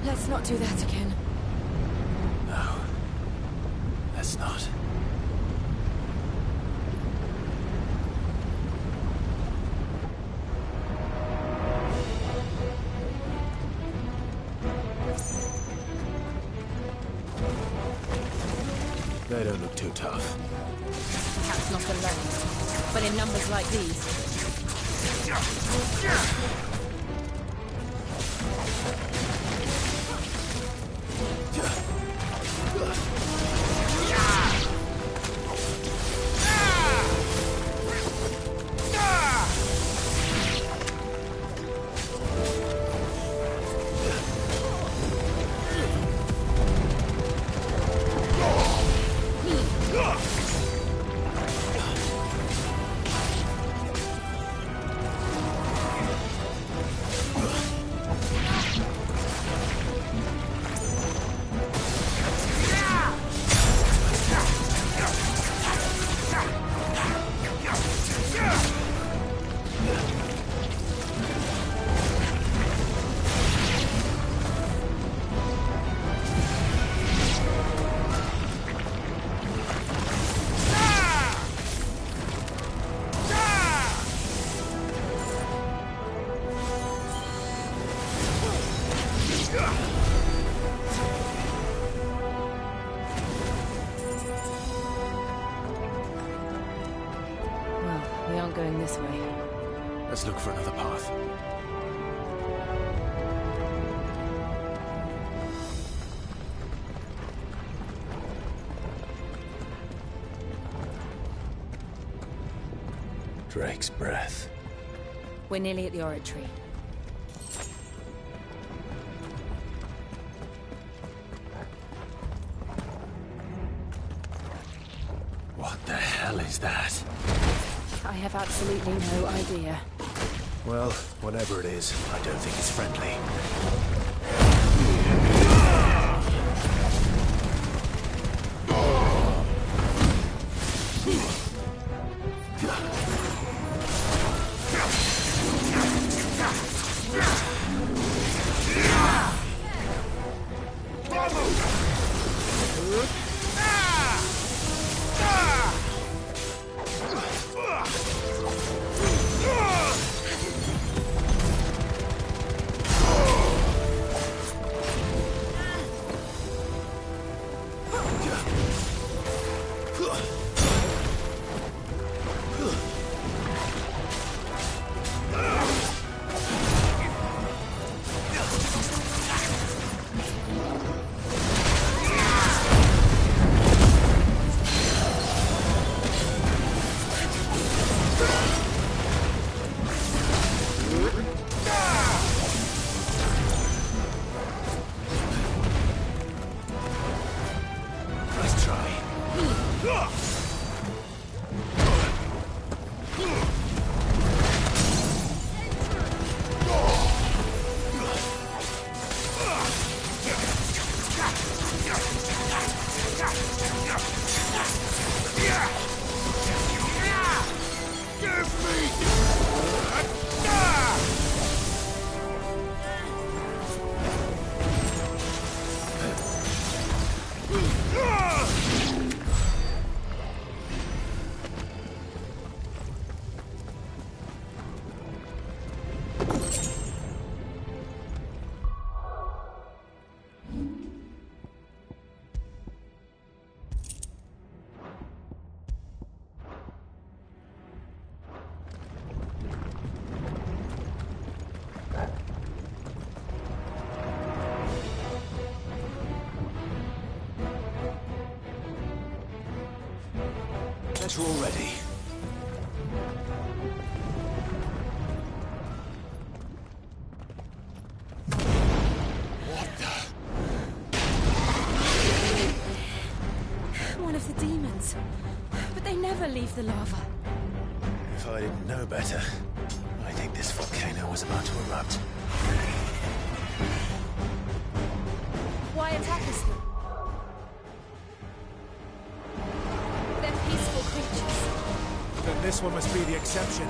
C: Let's not do that again.
D: No. Let's not. They don't look too tough.
C: Perhaps not alone, but in numbers like these.
M: Well, we aren't going this way.
D: Let's look for another path. Drake's breath.
M: We're nearly at the oratory.
D: What the hell is that?
M: have absolutely no idea.
D: Well, whatever it is, I don't think it's friendly. Better already.
C: What the? One of the demons. But they never leave the lava.
D: If I didn't know better, I think this volcano was about to erupt.
C: Why attack us then? They're peaceful creatures.
N: Then this one must be the exception.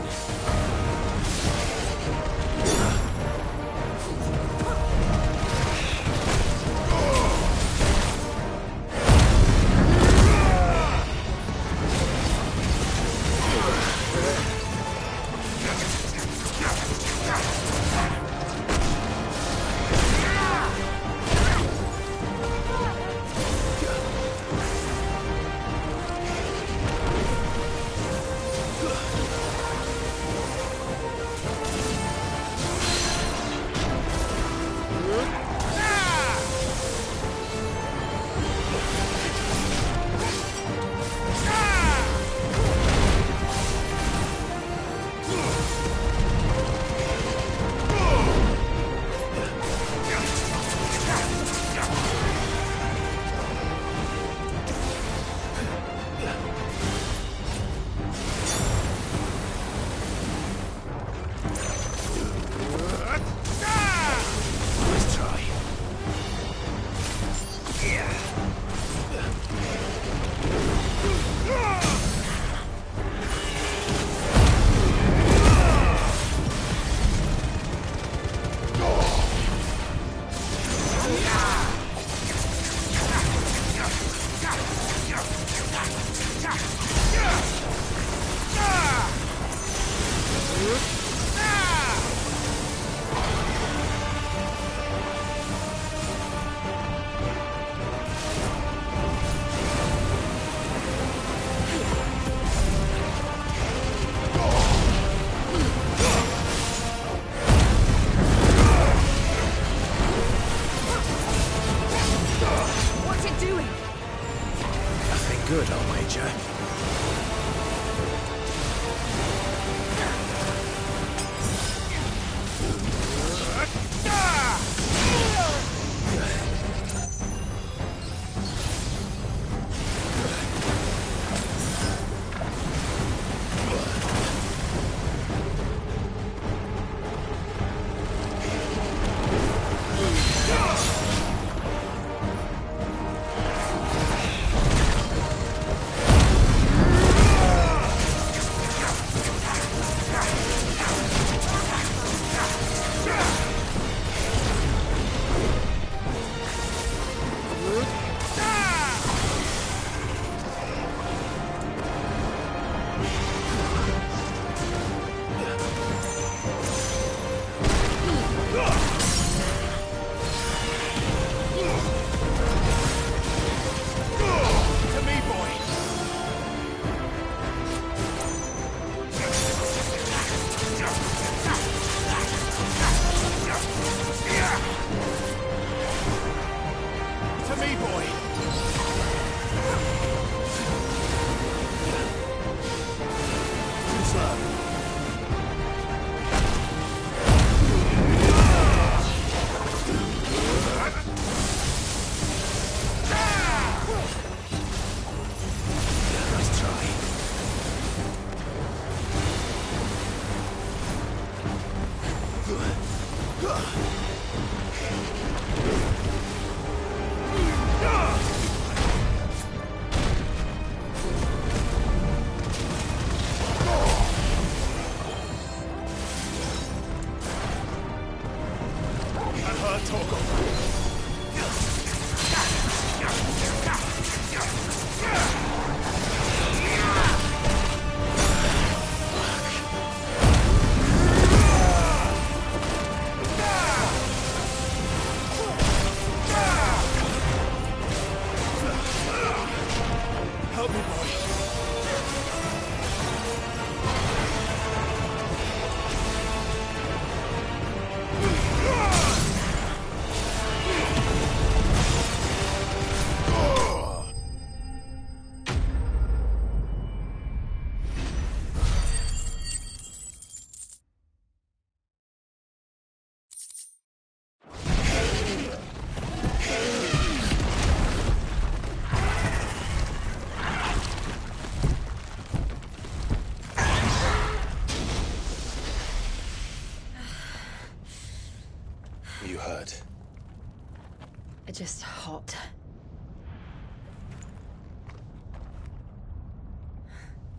B: You hurt?
M: Just hot.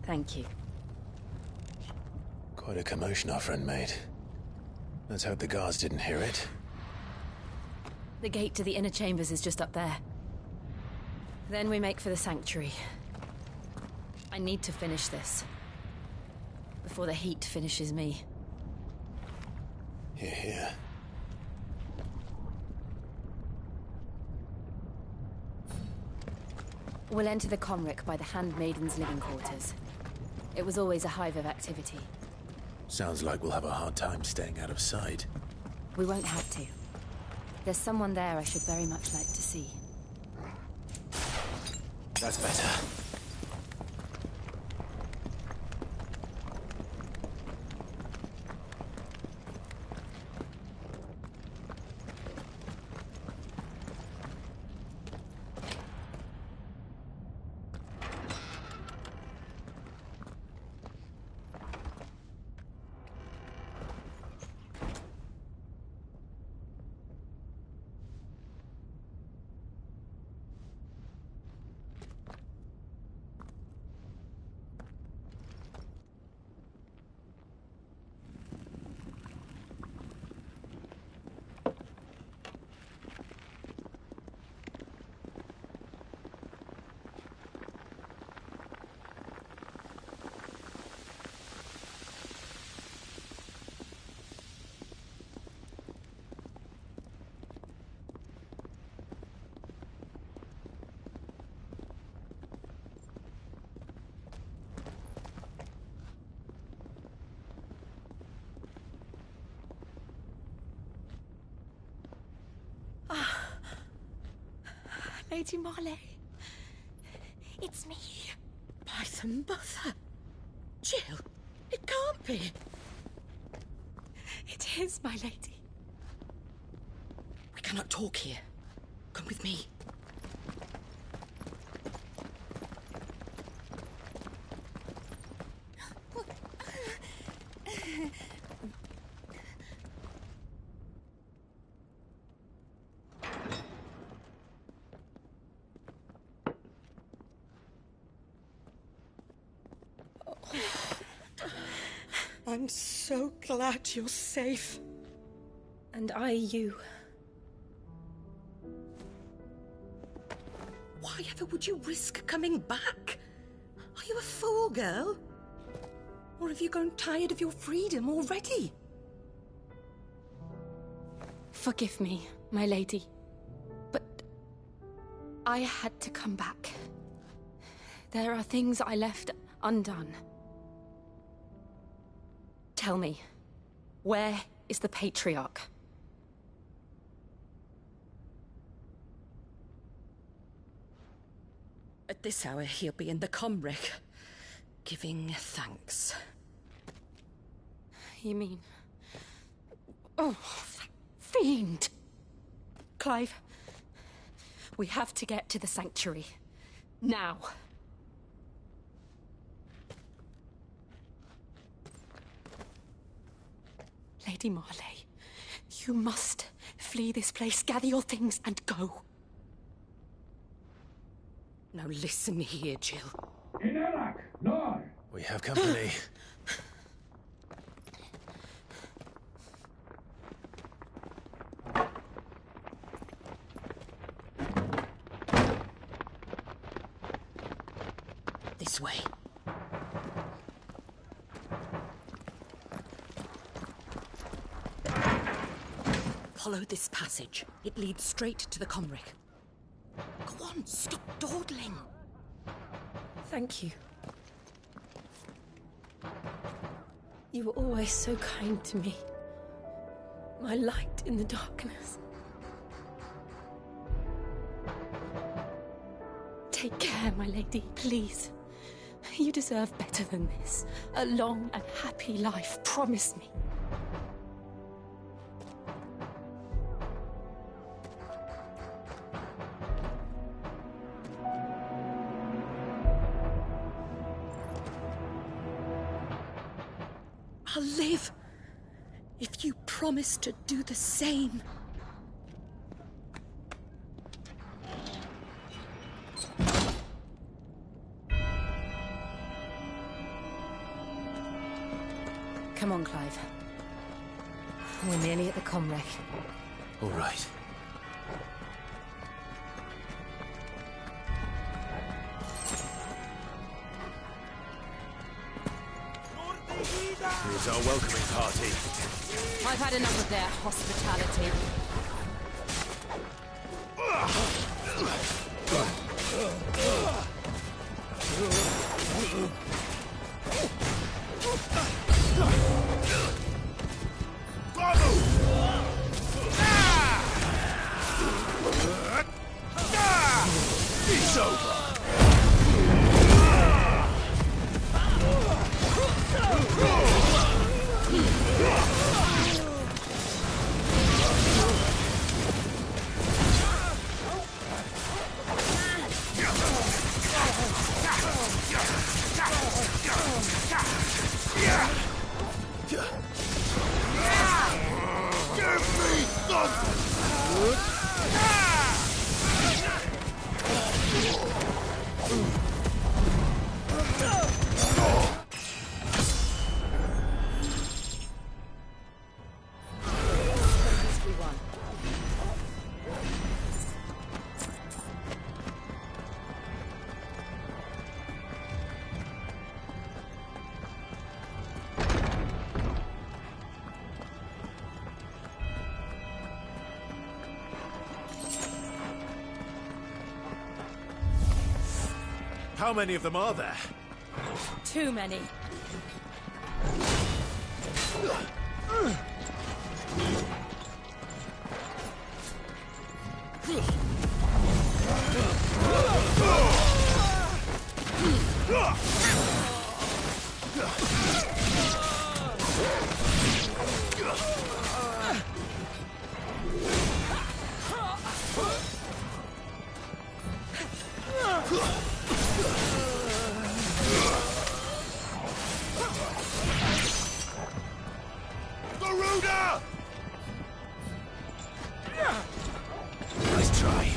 M: Thank you.
B: Quite a commotion our friend made. Let's hope the guards didn't hear it.
M: The gate to the inner chambers is just up there. Then we make for the sanctuary. I need to finish this. Before the heat finishes me.
B: Hear, hear.
M: We'll enter the Comric by the Handmaiden's living quarters. It was always a hive of activity.
B: Sounds like we'll have a hard time staying out of sight.
M: We won't have to. There's someone there I should very much like to see.
B: That's better.
F: Lady Marley. It's me. By the mother. Jill, it can't be. It is, my lady. We cannot talk here. Come with me. I'm so glad you're safe.
M: And I you.
F: Why ever would you risk coming back? Are you a fool, girl? Or have you grown tired of your freedom already?
M: Forgive me, my lady. But I had to come back. There are things I left undone. Tell me, where is the Patriarch?
F: At this hour, he'll be in the Comric, giving thanks.
M: You mean... Oh, that fiend! Clive, we have to get to the sanctuary. Now. Lady Marley, you must flee this place, gather your things and go. Now listen here, Jill.
B: We have company.
F: This way. Follow this passage. It leads straight to the Comric. Go on, stop dawdling.
M: Thank you. You were always so kind to me. My light in the darkness. Take care, my lady, please. You deserve better than this. A long and happy life, promise me.
F: I'll live if you promise to do the same.
M: Come on, Clive. We're nearly at the Comrec.
B: All right.
N: Here's our welcoming party.
M: I've had enough of their hospitality.
N: It's over. How many of them are there?
M: Too many.
N: Nice try.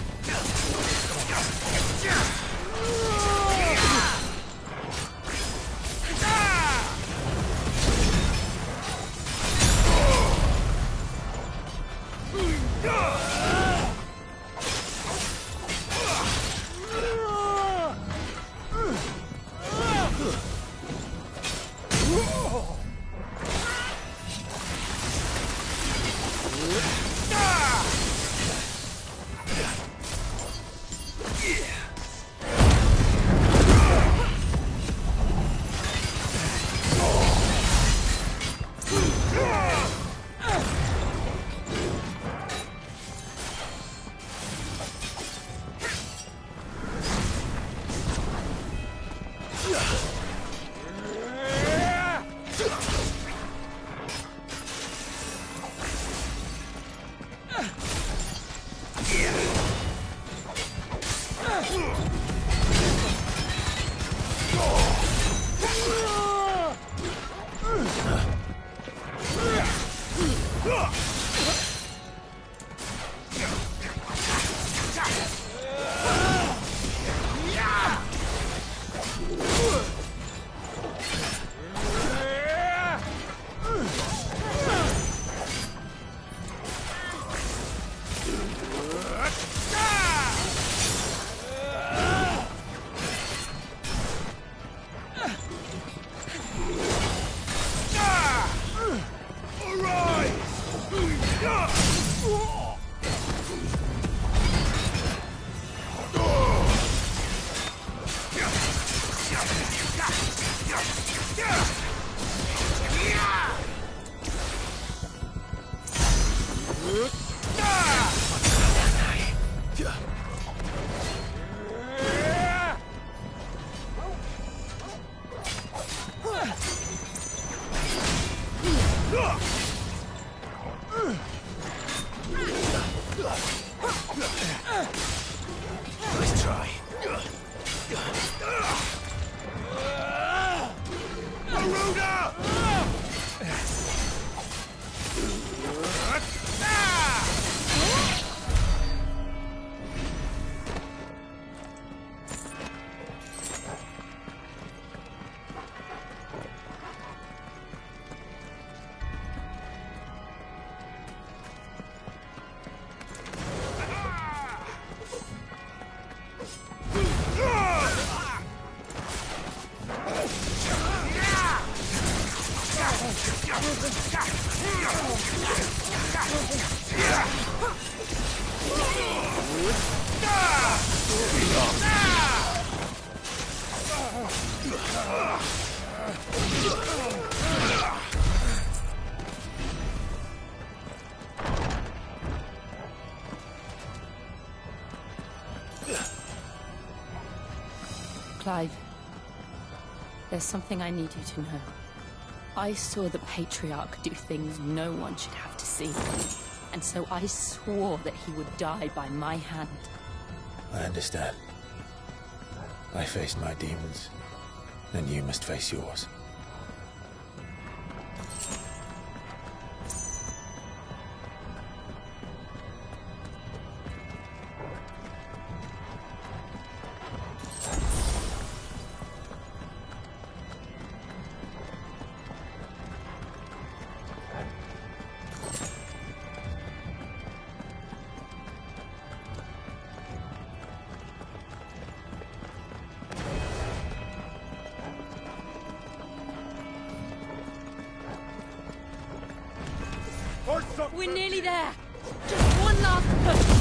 M: Clive, there's something I need you to know. I saw the Patriarch do things no one should have to see. And so I swore that he would die by my hand.
D: I understand. I faced my demons, and you must face yours.
C: We're nearly there. Just one last push.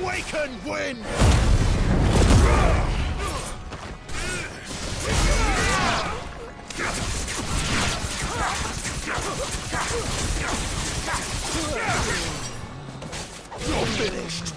E: We can win! You're finished!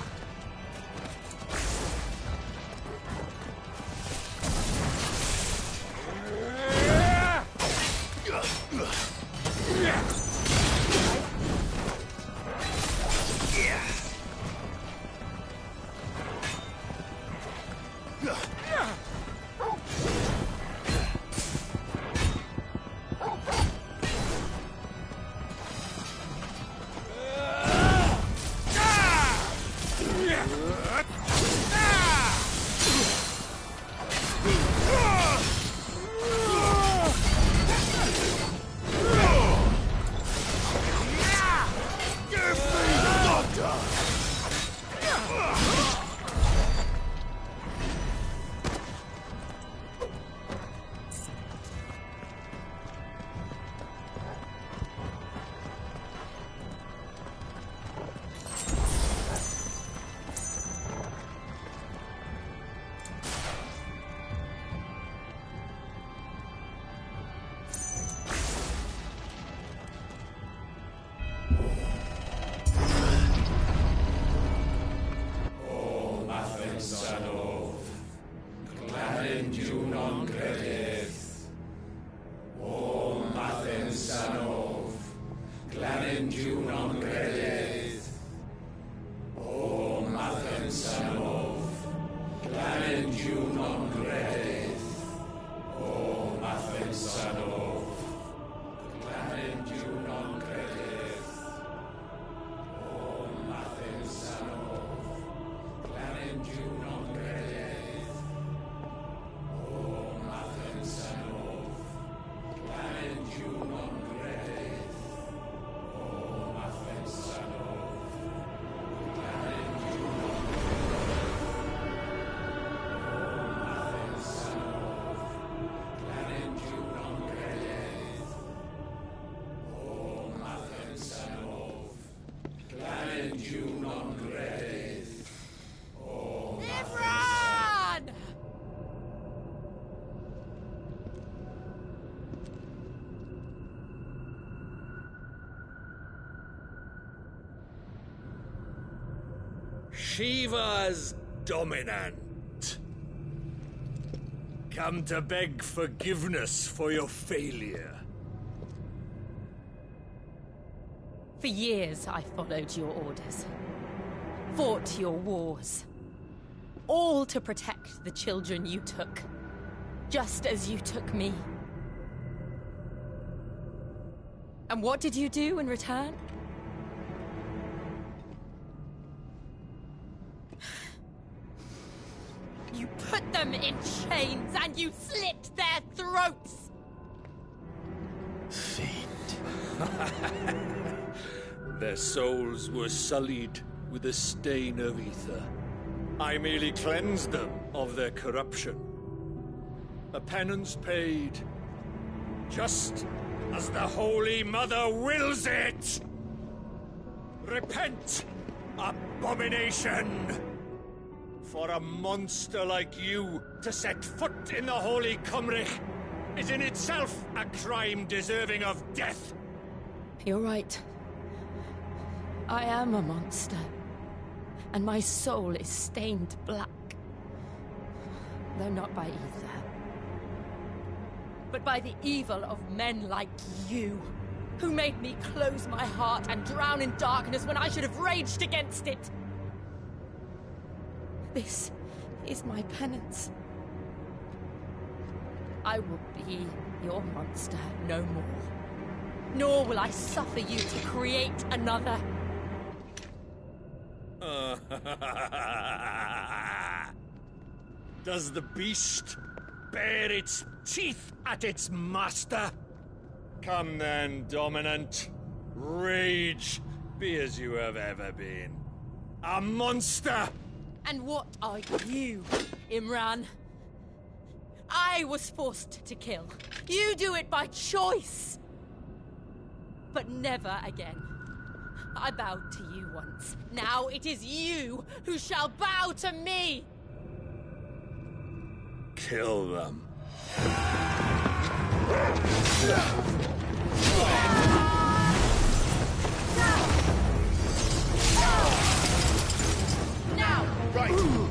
E: Planendiu non credith, o Mathen Sanov. Planendiu non credith, o Mathen Sanov. Planendiu non credith, o Mathen Sanov. Planendiu non credith, o Mathen Sanov. Shiva's dominant. Come to beg forgiveness for your failure.
O: For years, I followed your orders. Fought your wars. All to protect the children you took. Just as you took me. And what did you do in return? You put them in chains and you slit their throats!
E: Their souls were sullied with a stain of ether. I merely cleansed them of their corruption. A penance paid, just as the Holy Mother wills it! Repent, abomination! For a monster like you to set foot in the Holy Cymric is in itself a crime deserving of death.
O: You're right. I am a monster. And my soul is stained black. Though not by ether. But by the evil of men like you, who made me close my heart and drown in darkness when I should have raged against it. This is my penance. I will be your monster no more. Nor will I suffer you to create another.
E: Does the beast bare its teeth at its master? Come then, dominant. Rage, be as you have ever been. A monster!
O: And what are you, Imran? I was forced to kill. You do it by choice. But never again. I bowed to you once. Now it is you who shall bow to me!
E: Kill them.
O: Now!
E: Right!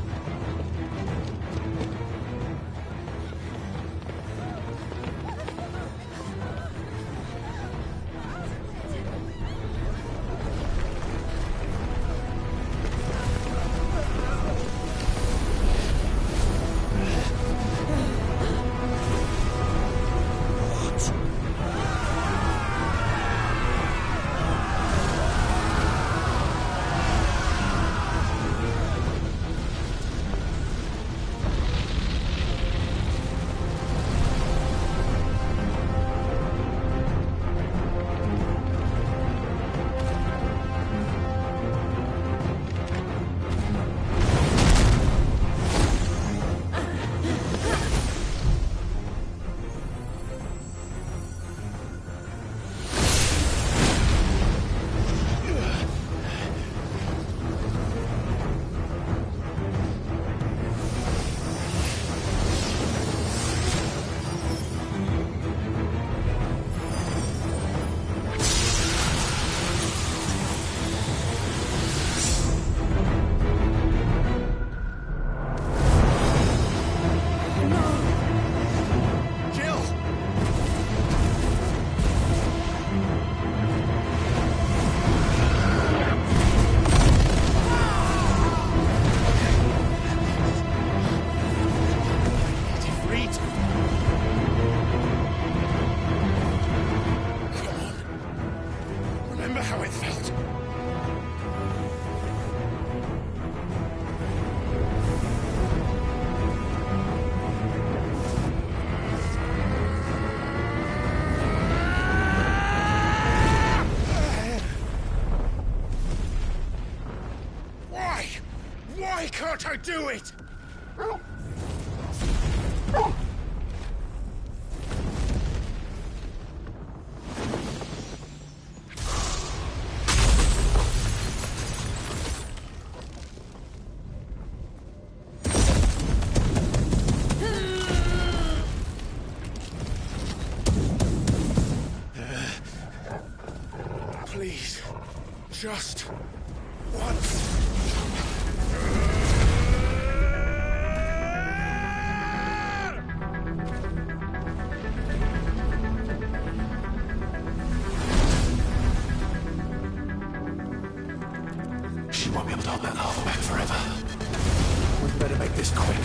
E: Why can't I do it? Please, just once.
D: She won't be able to hold that lava back forever. We'd better make this quick.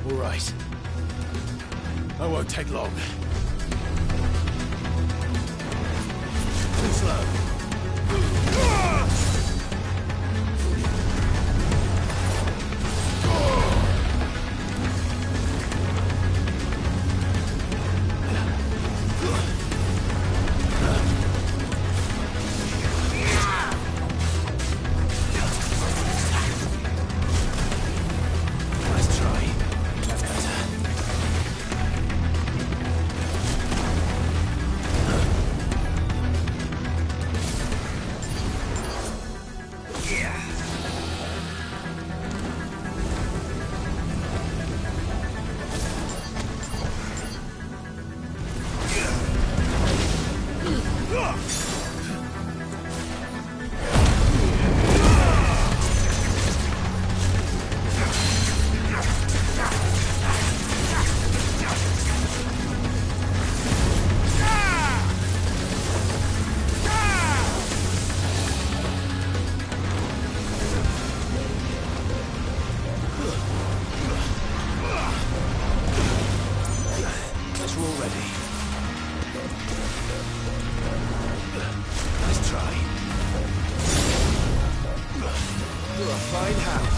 D: All right. I won't take long. Too slow.
N: You're a fine hound.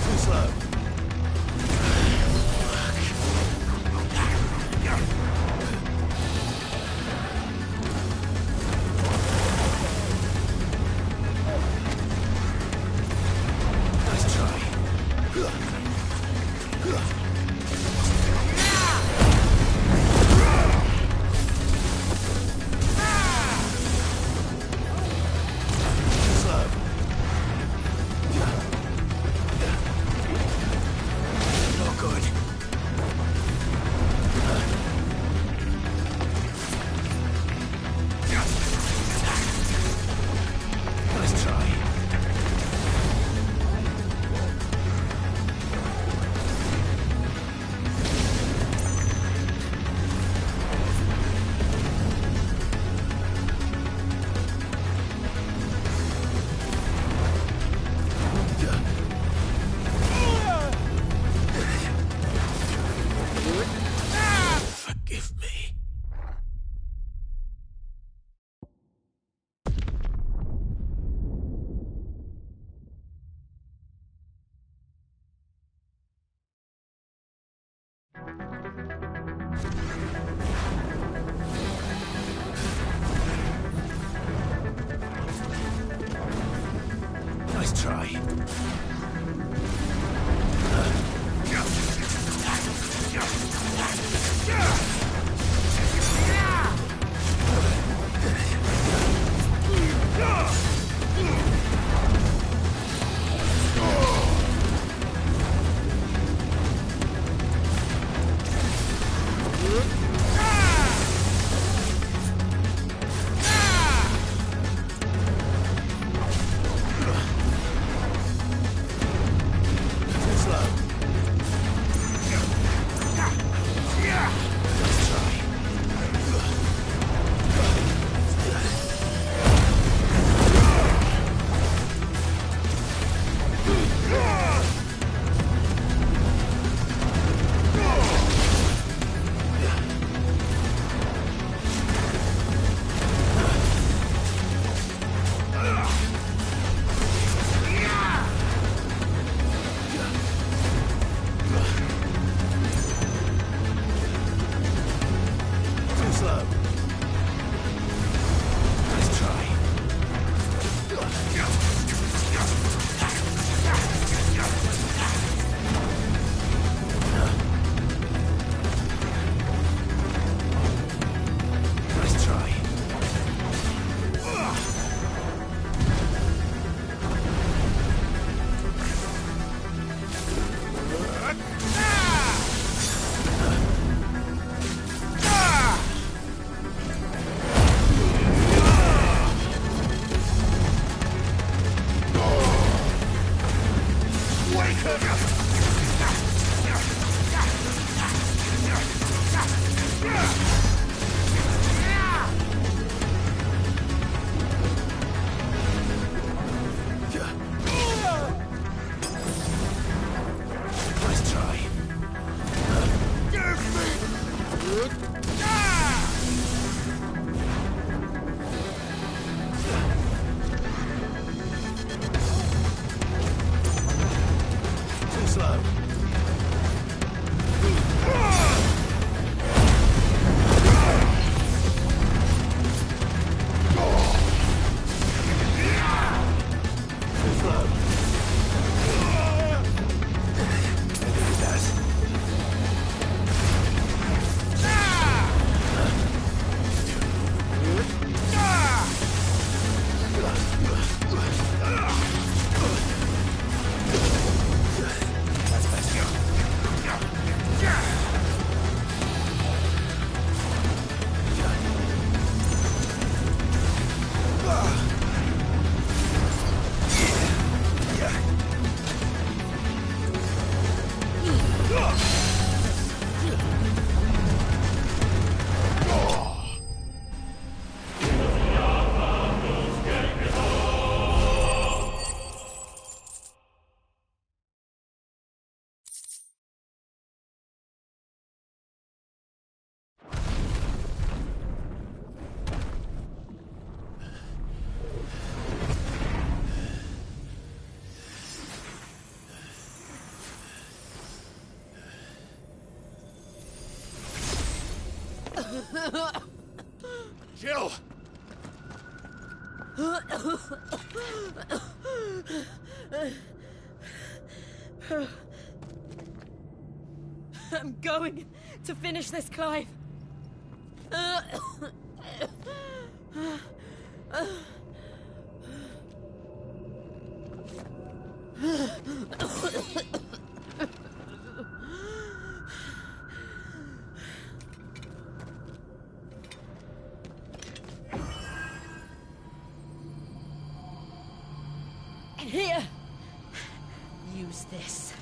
N: Too slow.
L: Nice try.
B: Jill!
O: I'm going to finish this, Clive. And here, use this.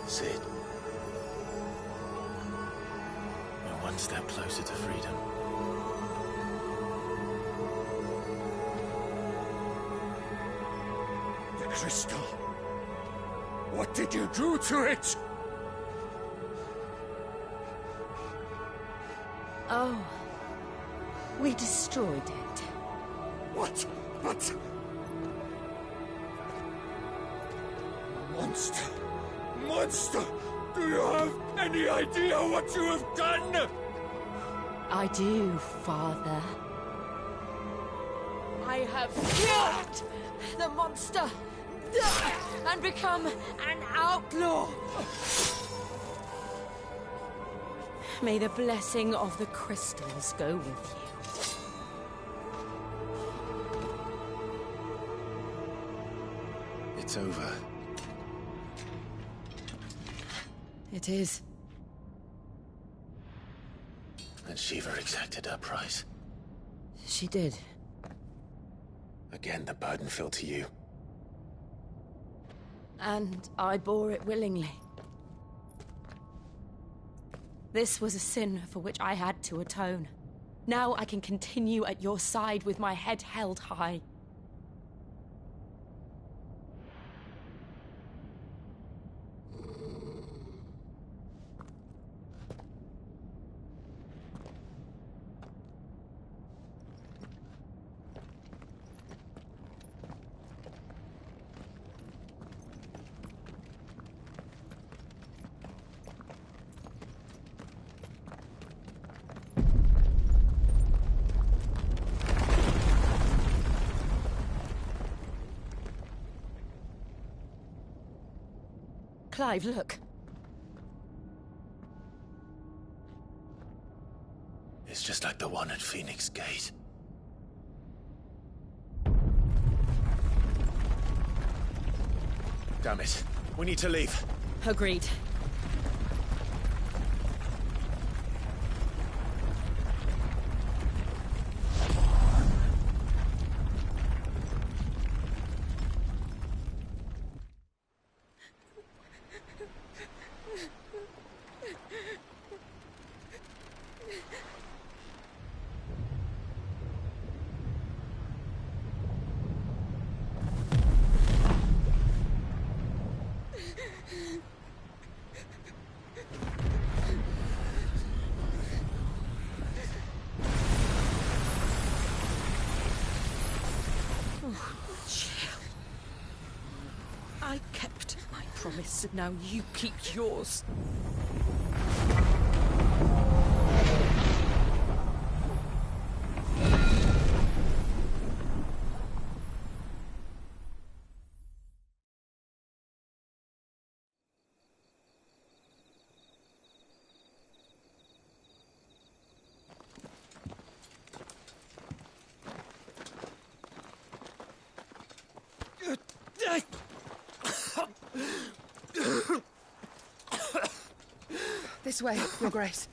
D: Sid. We're one step closer to freedom.
E: The crystal. What did you do to it?
C: Oh. We destroyed it.
E: What? But... Monster! Monster! Do you have any idea what you have done?
C: I do, Father.
O: I have killed the monster and become an outlaw. May the blessing of the crystals go with you.
D: It's over.
C: It is.
D: And Shiva exacted her price.
C: She did.
D: Again, the burden fell to you.
C: And I bore it willingly. This was a sin for which I had to atone. Now I can continue at your side with my head held high. Clive, look.
D: It's just like the one at Phoenix Gate. Damn it. We need to leave.
O: Agreed. I kept my promise, and now you keep yours.
P: This way, Your Grace.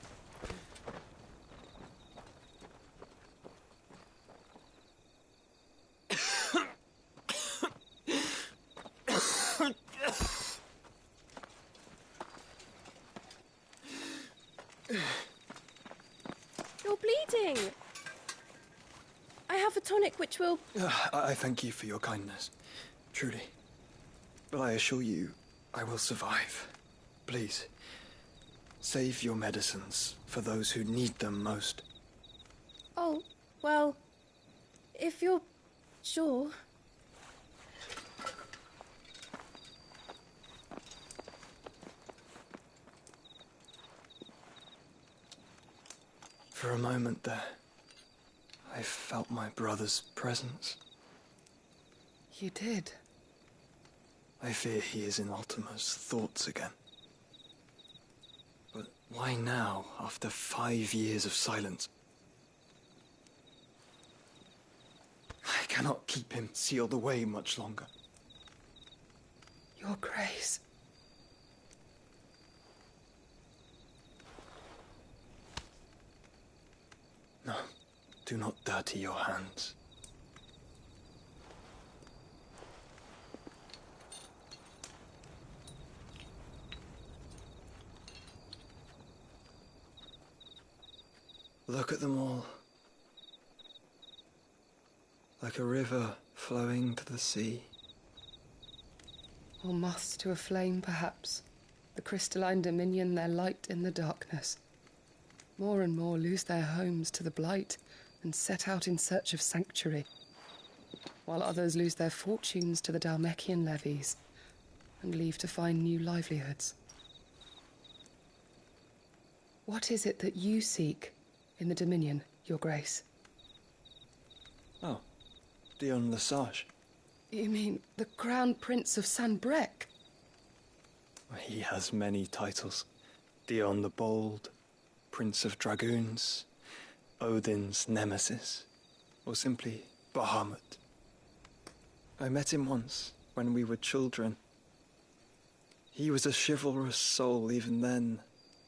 Q: You're bleeding. I have a tonic which will...
R: I thank you for your kindness, truly. But I assure you, I will survive. Please, save your medicines for those who need them most.
Q: Oh, well, if you're sure...
R: For a moment there, I felt my brother's presence.
P: You did?
R: I fear he is in Ultima's thoughts again. But why now, after 5 years of silence? I cannot keep him sealed away much longer.
P: Your Grace.
R: No, do not dirty your hands. Look at them all. Like a river flowing to the sea.
P: Or moths to a flame, perhaps. The crystalline dominion their light in the darkness. More and more lose their homes to the blight and set out in search of sanctuary, while others lose their fortunes to the Dhalmekian levies and leave to find new livelihoods. What is it that you seek in the Dominion, Your Grace?
R: Oh, Dion Lesage.
P: You mean the Crown Prince of Sanbreque?
R: He has many titles. Dion the Bold, Prince of Dragoons, Odin's Nemesis, or simply Bahamut. I met him once, when we were children. He was a chivalrous soul even then,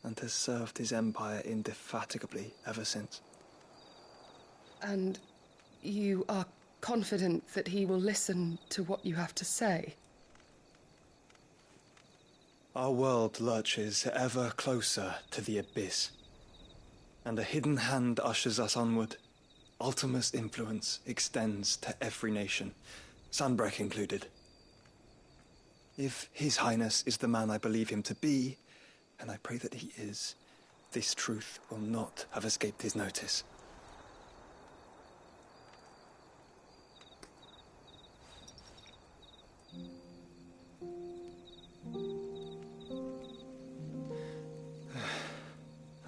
R: and has served his empire indefatigably ever since.
P: And you are confident that he will listen to what you have to say?
R: Our world lurches ever closer to the abyss, and a hidden hand ushers us onward. Ultima's influence extends to every nation, Sanbreque included. If His Highness is the man I believe him to be, and I pray that he is, this truth will not have escaped his notice.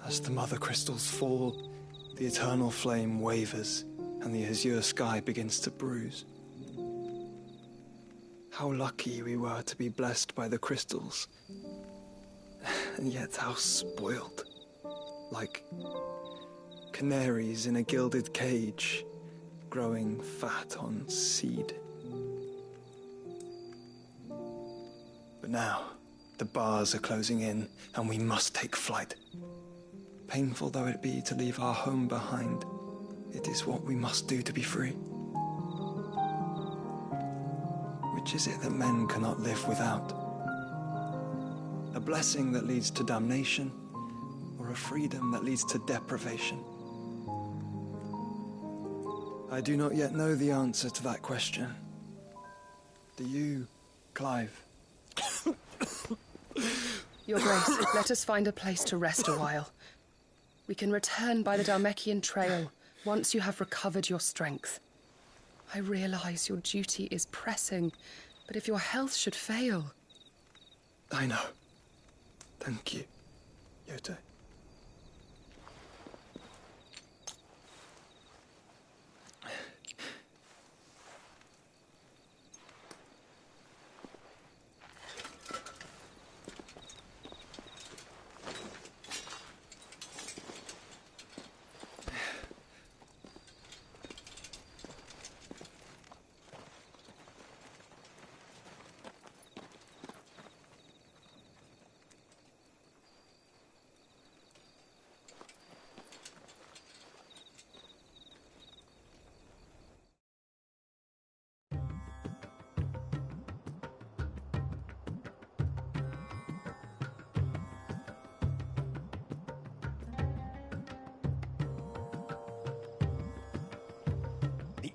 R: As the mother crystals fall, the eternal flame wavers, and the azure sky begins to bruise. How lucky we were to be blessed by the crystals, and yet how spoiled. Like canaries in a gilded cage, growing fat on seed. But now, the bars are closing in, and we must take flight. Painful though it be to leave our home behind, it is what we must do to be free. Which is it that men cannot live without? A blessing that leads to damnation, or a freedom that leads to deprivation? I do not yet know the answer to that question. Do you, Clive?
P: Your Grace, let us find a place to rest a while. We can return by the Dhalmekian trail once you have recovered your strength. I realize your duty is pressing, but if your health should fail...
R: I know. Thank you, Yote.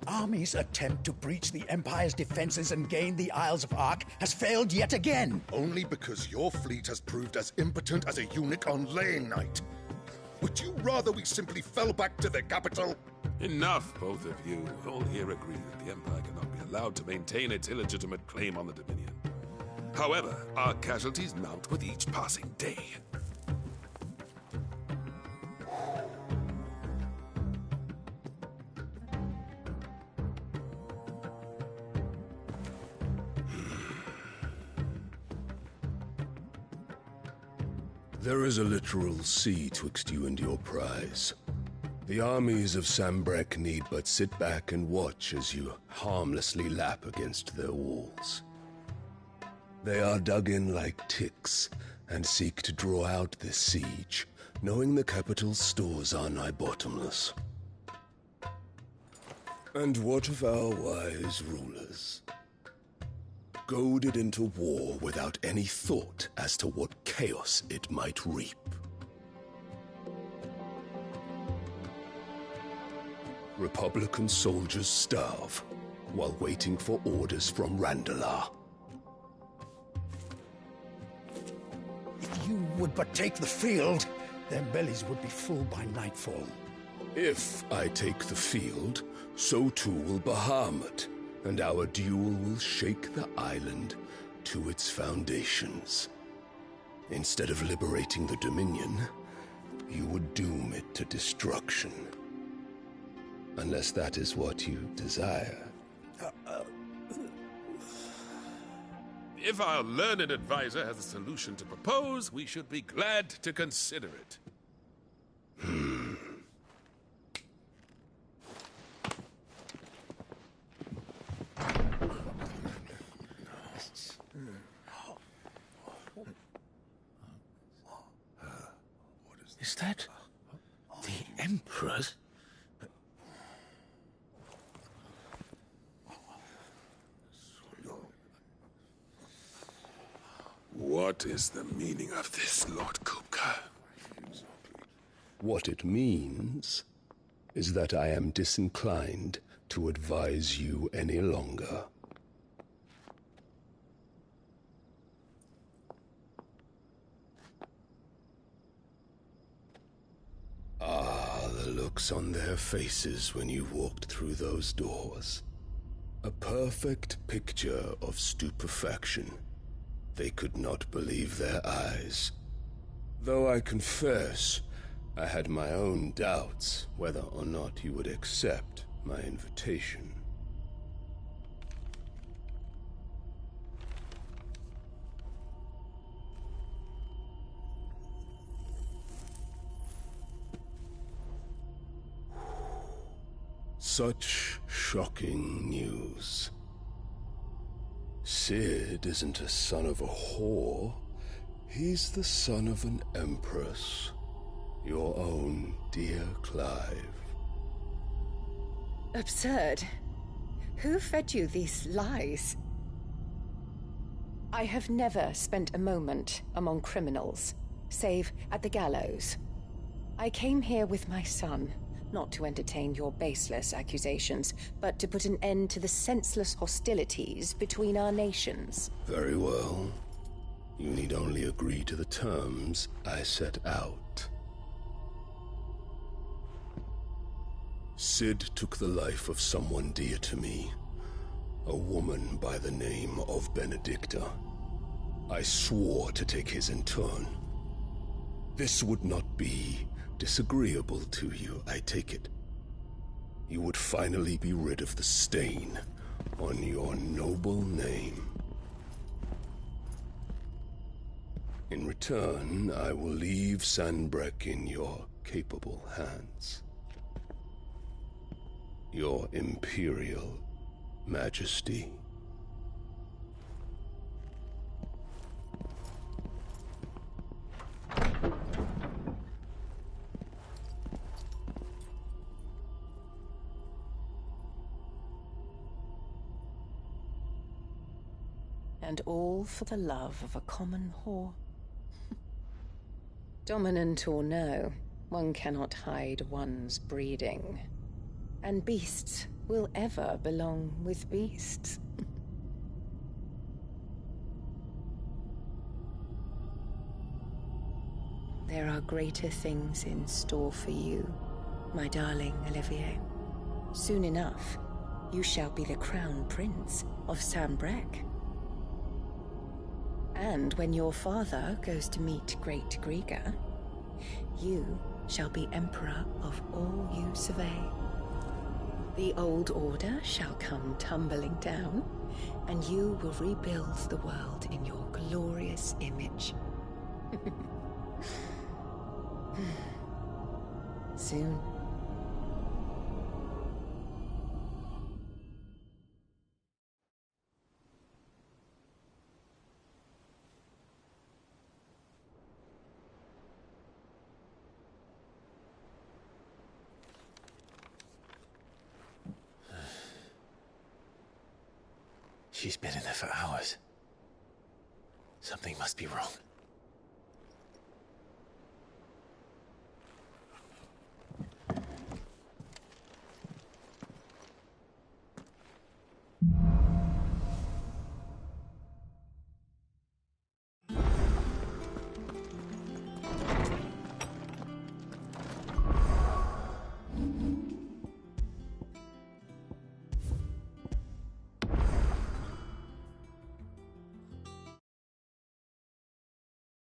S: army's attempt to breach the Empire's defenses and gain the Isles of Ark has failed yet again.
A: Only because your fleet has proved as impotent as a eunuch on laying night. Would you rather we simply fell back to the capital?
T: Enough, both of you. All here agree that the Empire cannot be allowed to maintain its illegitimate claim on the Dominion. However, our casualties mount with each passing day.
U: There is a literal sea twixt you and your prize. The armies of Sambrek need but sit back and watch as you harmlessly lap against their walls. They are dug in like ticks and seek to draw out this siege, knowing the capital's stores are nigh bottomless. And what of our wise rulers? Goaded into war without any thought as to what chaos it might reap. Republican soldiers starve while waiting for orders from Randalar.
S: If you would but take the field, their bellies would be full by nightfall.
U: If I take the field, so too will Bahamut, and our duel will shake the island to its foundations. Instead of liberating the Dominion, you would doom it to destruction. Unless that is what you desire.
T: If our learned advisor has a solution to propose, we should be glad to consider it.
K: Is that the Emperor's?
T: What is the meaning of this, Lord Kupka?
U: What it means is that I am disinclined to advise you any longer. Ah, the looks on their faces when you walked through those doors. A perfect picture of stupefaction. They could not believe their eyes. Though I confess, I had my own doubts whether or not you would accept my invitation. Such shocking news. Sid isn't a son of a whore. He's the son of an empress. Your own dear Clive.
V: Absurd. Who fed you these lies? I have never spent a moment among criminals, save at the gallows. I came here with my son, not to entertain your baseless accusations, but to put an end to the senseless hostilities between our nations.
U: Very well. You need only agree to the terms I set out. Sid took the life of someone dear to me, a woman by the name of Benedicta. I swore to take his in turn. This would not be disagreeable to you, I take it. You would finally be rid of the stain on your noble name. In return, I will leave Sanbrek in your capable hands. Your Imperial Majesty.
V: And all for the love of a common whore. Dominant or no, one cannot hide one's breeding. And beasts will ever belong with beasts. There are greater things in store for you, my darling Olivier. Soon enough, you shall be the crown prince of Sambrec. And when your father goes to meet Great Griga, you shall be emperor of all you survey. The old order shall come tumbling down, and you will rebuild the world in your glorious image. Soon.
D: She's been in there for hours. Something must be wrong.